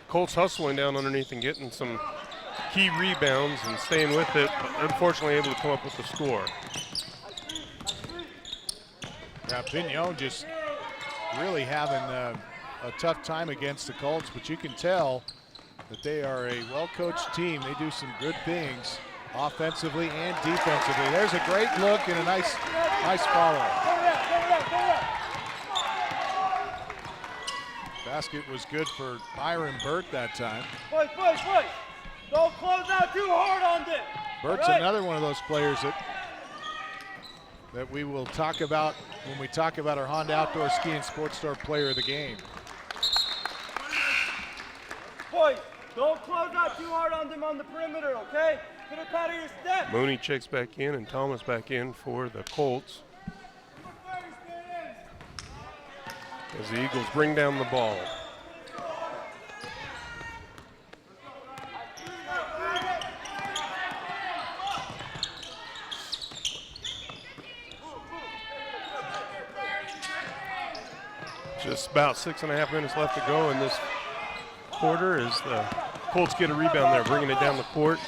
Colts hustling down underneath and getting some key rebounds and staying with it, but unfortunately able to come up with the score. Yeah, Pignon just really having a tough time against the Colts, but you can tell that they are a well-coached team. They do some good things offensively and defensively. There's a great look and a nice follow. Basket was good for Byron Burt that time. Push. Don't close out too hard on this. Burt's another one of those players that we will talk about when we talk about our Honda Outdoor Ski and Sports Store Player of the Game. Boys, don't close out too hard on them on the perimeter, okay? Get it out of your step. Mooney checks back in and Thomas back in for the Colts. As the Eagles bring down the ball. Just about 6.5 minutes left to go in this quarter as the Colts get a rebound there, bringing it down the court.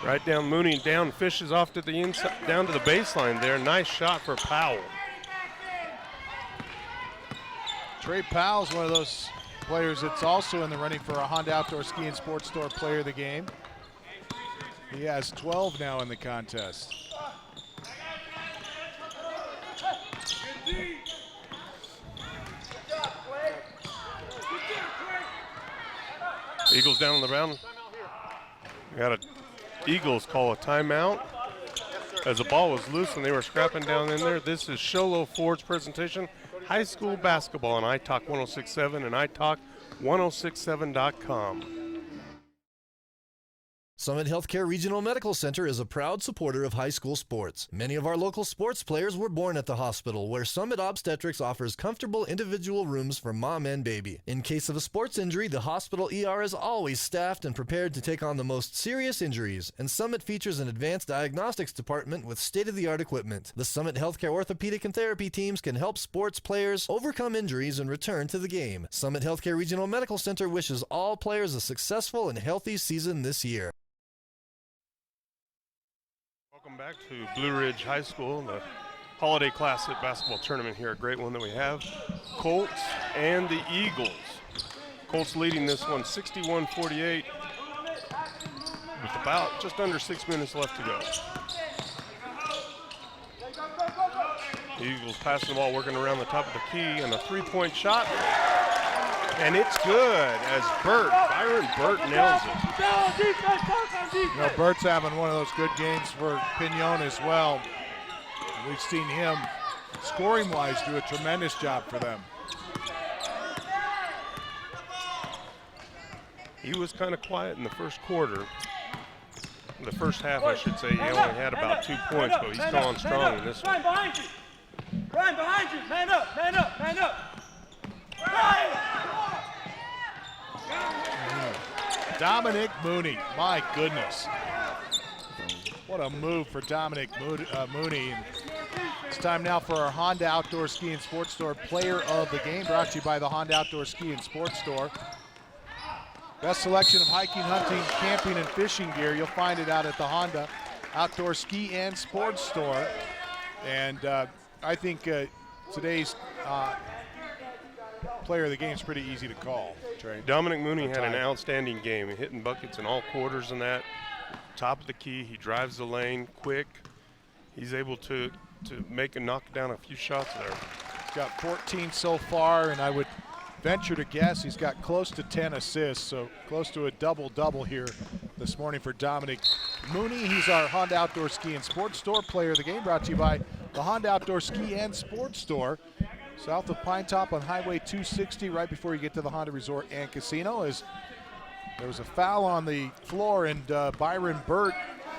Right down, Mooney down, fishes off to the inside, down to the baseline there. Nice shot for Powell. Trey Powell's one of those players that's also in the running for a Honda Outdoor Ski and Sports Store Player of the Game. He has 12 now in the contest. Eagles down on the ground. We got Eagles call a timeout as the ball was loose and they were scrapping down in there. This is Show Ford's presentation, high school basketball on iTalk 106.7 and iTalk1067.com. Summit Healthcare Regional Medical Center is a proud supporter of high school sports. Many of our local sports players were born at the hospital, where Summit Obstetrics offers comfortable individual rooms for mom and baby. In case of a sports injury, the hospital ER is always staffed and prepared to take on the most serious injuries, and Summit features an advanced diagnostics department with state-of-the-art equipment. The Summit Healthcare orthopedic and therapy teams can help sports players overcome injuries and return to the game. Summit Healthcare Regional Medical Center wishes all players a successful and healthy season this year. Welcome back to Blue Ridge High School, the Holiday Classic basketball tournament here, a great one that we have. Colts and the Eagles. Colts leading this one 61-48 with about just under 6 minutes left to go. The Eagles passing the ball, working around the top of the key, and a three-point shot. And it's good as Byron Burt nails it. You know, Burt's having one of those good games for Pinion as well. We've seen him, scoring-wise, do a tremendous job for them. He was kind of quiet in the first quarter. The first half, I should say, he only had about 2 points, but he's going strong in this one. Ryan behind you! Ryan behind you! Man up, man up, man up! Ryan! Dominic Mooney, my goodness. What a move for Dominic Mooney. It's time now for our Honda Outdoor Ski and Sports Store Player of the Game, brought to you by the Honda Outdoor Ski and Sports Store. Best selection of hiking, hunting, camping, and fishing gear. You'll find it out at the Honda Outdoor Ski and Sports Store. And I think today's Player of the Game is pretty easy to call, Trey. Dominic Mooney had an outstanding game, hitting buckets in all quarters in that. Top of the key, he drives the lane quick. He's able to knock down a few shots there. He's got 14 so far, and I would venture to guess he's got close to 10 assists, so close to a double-double here this morning for Dominic Mooney. He's our Honda Outdoor Ski and Sports Store Player of the Game, brought to you by the Honda Outdoor Ski and Sports Store, south of Pine Top on Highway 260, right before you get to the Honda Resort and Casino. As there was a foul on the floor, and Byron Burt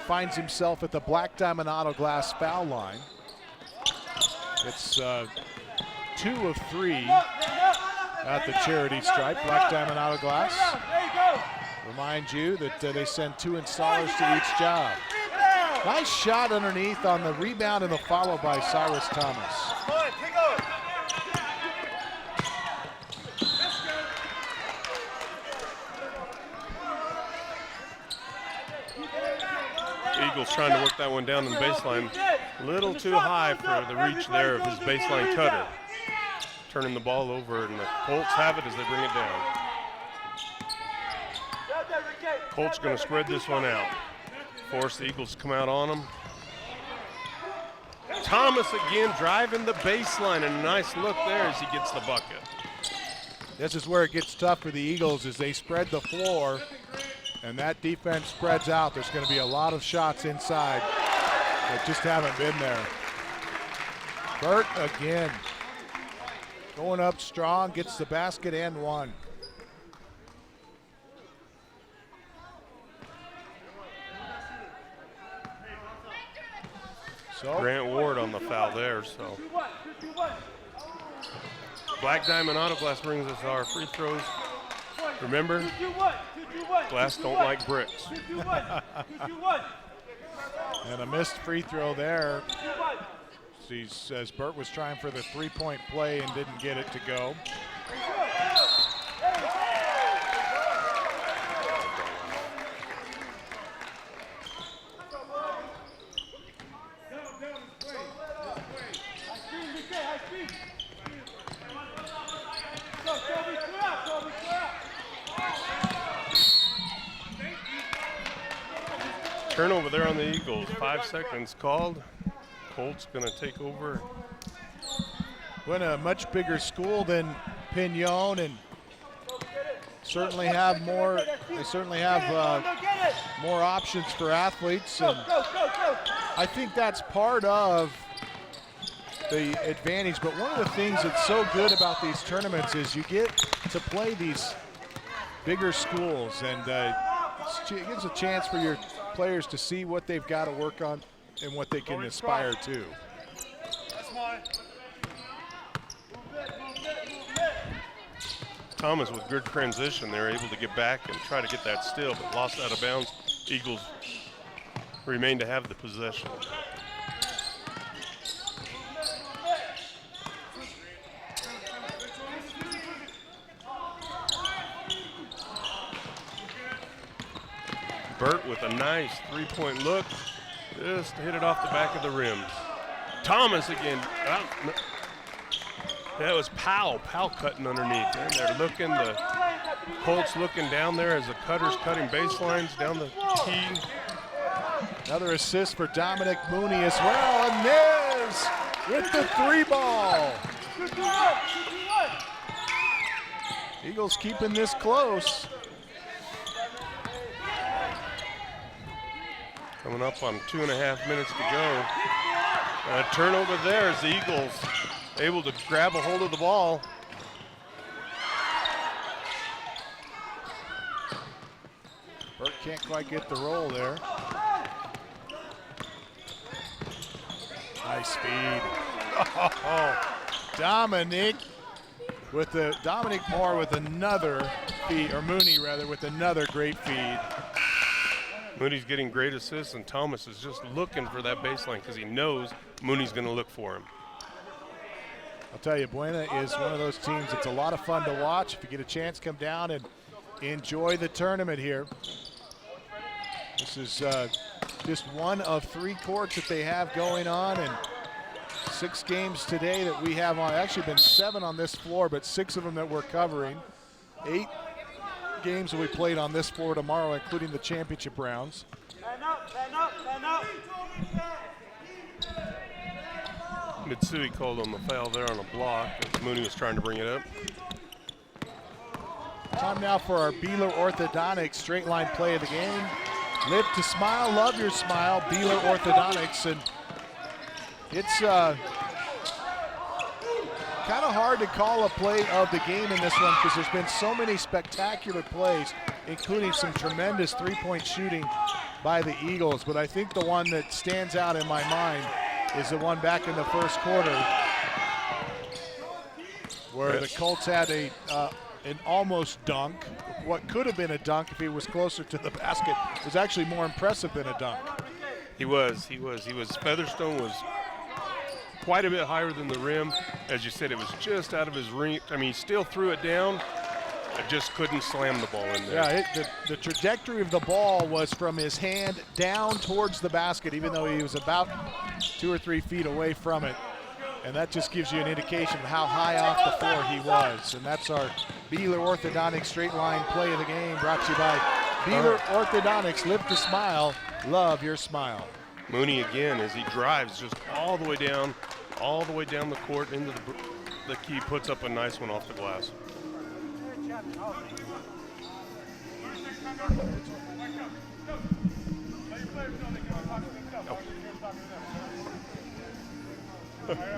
finds himself at the Black Diamond Auto Glass foul line. It's 2 of 3 at the charity stripe, Black Diamond Auto Glass. Remind you that they send 2 installers to each job. Nice shot underneath on the rebound and the follow by Cyrus Thomas. Eagles trying to work that one down in the baseline. A little too high for the reach there of his baseline cutter. Turning the ball over, and the Colts have it as they bring it down. Colts going to spread this one out. Force the Eagles to come out on them. Thomas again driving the baseline, and a nice look there as he gets the bucket. This is where it gets tough for the Eagles as they spread the floor, and that defense spreads out. There's going to be a lot of shots inside that just haven't been there. Burt again. Going up strong, gets the basket and one. So Grant Ward on the foul there. So Black Diamond Auto Glass brings us our free throws. Remember, glass don't like bricks. And a missed free throw there. He says Burt was trying for the three-point play and didn't get it to go. Turnover there on the Eagles. 5 seconds called. Colts going to take over. Win a much bigger school than Pinion, and certainly have more. They certainly have more options for athletes, and I think that's part of the advantage. But one of the things that's so good about these tournaments is you get to play these bigger schools, and it gives a chance for your players to see what they've got to work on and what they can aspire to. Thomas with good transition. They're able to get back and try to get that steal, but lost out of bounds. Eagles remain to have the possession. Burt with a nice three-point look. Just hit it off the back of the rim. Thomas again. That was Powell cutting underneath. And they're looking, the Colts looking down there as the Cutters cutting baselines down the key. Another assist for Dominic Mooney as well, and Nez with the 3-ball. Eagles keeping this close. Coming up on 2.5 minutes to go. And a turnover there as the Eagles able to grab a hold of the ball. Burt can't quite get the roll there. Nice speed. Oh, Dominic Moore with another feed, or Mooney rather, with another great feed. Mooney's getting great assists, and Thomas is just looking for that baseline because he knows Mooney's going to look for him. I'll tell you, Buena is one of those teams that's a lot of fun to watch. If you get a chance, come down and enjoy the tournament here. This is just one of 3 courts that they have going on, and 6 games today that we have on. Actually been 7 on this floor, but 6 of them that we're covering. 8 games that we played on this floor tomorrow, including the championship rounds. Mitsui called on the foul there on a block as Mooney was trying to bring it up. Time now for our Beeler Orthodontics straight line play of the game. Live to smile, love your smile, Beeler Orthodontics. And it's kind of hard to call a play of the game in this one because there's been so many spectacular plays, including some tremendous three-point shooting by the Eagles. But I think the one that stands out in my mind is the one back in the first quarter where the Colts had an almost dunk. What could have been a dunk if he was closer to the basket was actually more impressive than a dunk. He was. Featherstone was quite a bit higher than the rim. As you said, it was just out of his reach. I mean, he still threw it down. I just couldn't slam the ball in there. Yeah, the trajectory of the ball was from his hand down towards the basket, even though he was about 2 or 3 feet away from it. And that just gives you an indication of how high off the floor he was. And that's our Beeler Orthodontics straight line play of the game, brought to you by Beeler Orthodontics. Live to smile, love your smile. Mooney again as he drives just all the way down the court into the key, puts up a nice one off the glass.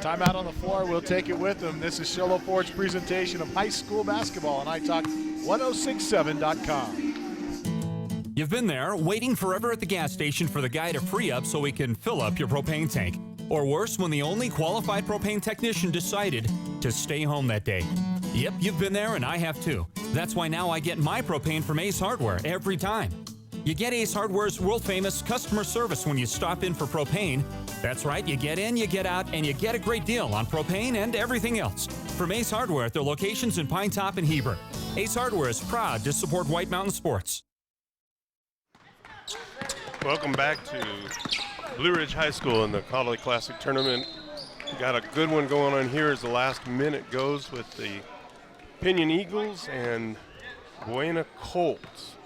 Timeout on the floor. We'll take it with them. This is Shiloh Ford's presentation of high school basketball on iTalk1067.com. You've been there waiting forever at the gas station for the guy to free up so he can fill up your propane tank. Or worse, when the only qualified propane technician decided to stay home that day. Yep, you've been there and I have too. That's why now I get my propane from Ace Hardware every time. You get Ace Hardware's world-famous customer service when you stop in for propane. That's right, you get in, you get out, and you get a great deal on propane and everything else. From Ace Hardware at their locations in Pine Top and Heber. Ace Hardware is proud to support White Mountain Sports. Welcome back to Blue Ridge High School in the Collie Classic Tournament. Got a good one going on here as the last minute goes with the Pinion Eagles and Buena Colts.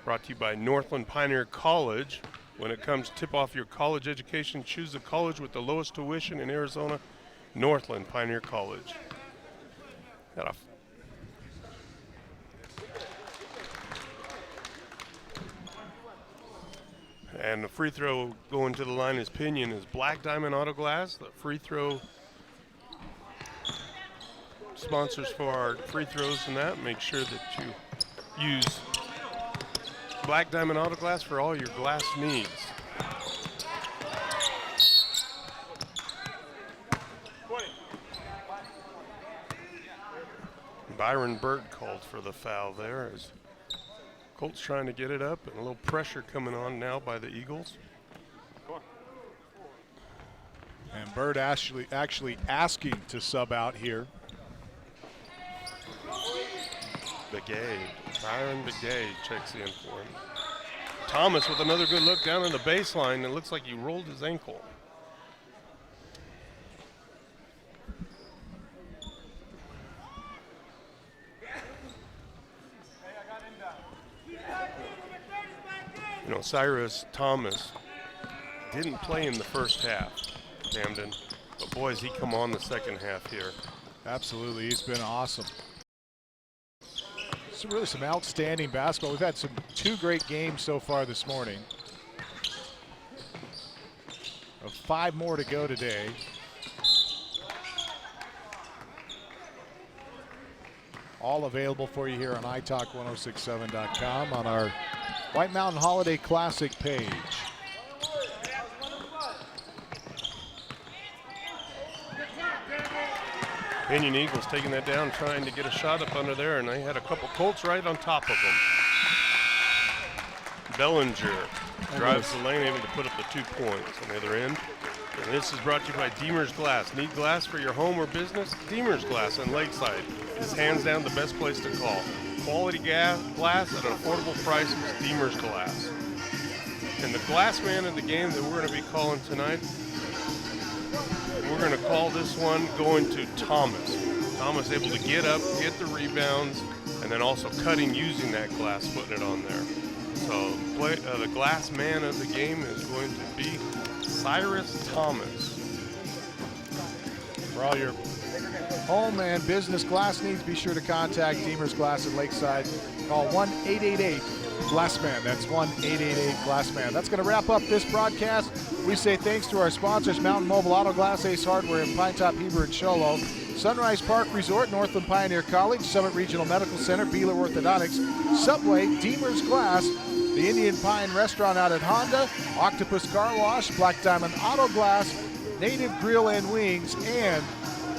Brought to you by Northland Pioneer College. When it comes to tip off your college education, choose the college with the lowest tuition in Arizona, Northland Pioneer College. And the free throw going to the line is Pinion is Black Diamond Auto Glass. The free throw sponsors for our free throws and that. Make sure that you use Black Diamond Auto Glass for all your glass needs. Byron Burt called for the foul there as Colts trying to get it up and a little pressure coming on now by the Eagles. And Burt actually asking to sub out here. Begay, Byron Begay checks in for him. Thomas with another good look down in the baseline. It looks like he rolled his ankle. Cyrus Thomas didn't play in the first half, Camden. But boy, has he come on the second half here. Absolutely, he's been awesome. Really some outstanding basketball. We've had 2 great games so far this morning. 5 more to go today. All available for you here on italk1067.com on our White Mountain Holiday Classic page. Pinion Eagles taking that down, trying to get a shot up under there, and they had a couple Colts right on top of them. Bellinger drives the lane, able to put up the 2 points on the other end. And this is brought to you by Deemer's Glass. Need glass for your home or business? Deemer's Glass in Lakeside is hands down the best place to call. Quality glass at an affordable price is Deemer's Glass. And the glass man of the game that we're going to be calling tonight, we're going to call this one going to Thomas. Thomas able to get up, get the rebounds, and then also cutting using that glass, putting it on there. So the glass man of the game is going to be Cyrus Thomas. For all your home and business glass needs, be sure to contact Deemer's Glass in Lakeside. Call 1-888-GLASSMAN. That's 1-888-GLASSMAN. That's going to wrap up this broadcast. We say thanks to our sponsors, Mountain Mobile Auto Glass, Ace Hardware in Pine Top, Heber, and Show Low, Sunrise Park Resort, Northland Pioneer College, Summit Regional Medical Center, Beeler Orthodontics, Subway, Deemer's Glass, the Indian Pine Restaurant out at Honda, Octopus Car Wash, Black Diamond Auto Glass, Native Grill and Wings, and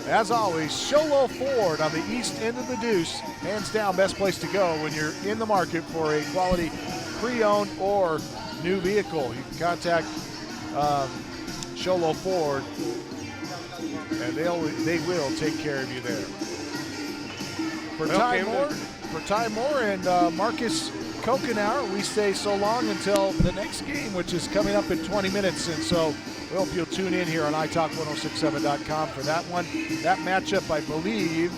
as always, Show Low Ford on the east end of the Deuce. Hands down, best place to go when you're in the market for a quality pre-owned or new vehicle. You can contact Show Low Ford, and they will take care of you there. For Ty Moore and Marcus Kokenauer, we say so long until the next game, which is coming up in 20 minutes. And so we hope you'll tune in here on italk1067.com for that one. That matchup, I believe,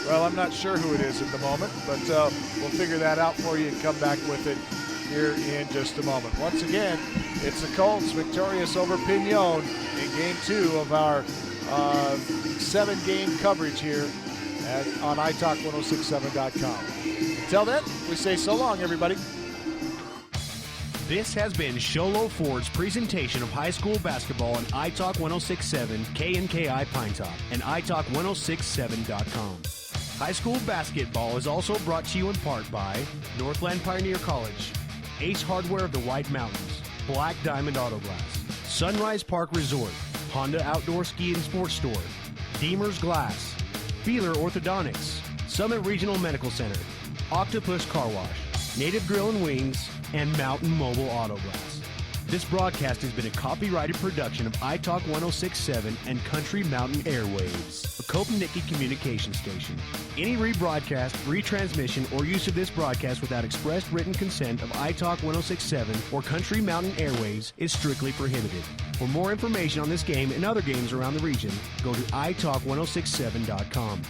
well, I'm not sure who it is at the moment, but we'll figure that out for you and come back with it here in just a moment. Once again, it's the Colts victorious over Pinon in Game 2 of our 7-game coverage here on italk1067.com. Until then, we say so long, everybody. This has been Show Low Ford's presentation of high school basketball on iTalk 1067, KNKI Pine Top, and italk1067.com. High school basketball is also brought to you in part by Northland Pioneer College, Ace Hardware of the White Mountains, Black Diamond Auto Glass, Sunrise Park Resort, Honda Outdoor Ski and Sports Store, Deemer's Glass, Beeler Orthodontics, Summit Regional Medical Center, Octopus Car Wash, Native Grill and Wings, and Mountain Mobile Auto Glass. This broadcast has been a copyrighted production of iTalk 1067 and Country Mountain Airwaves, a Kopnicki communication station. Any rebroadcast, retransmission, or use of this broadcast without expressed written consent of iTalk 1067 or Country Mountain Airwaves is strictly prohibited. For more information on this game and other games around the region, go to italk1067.com.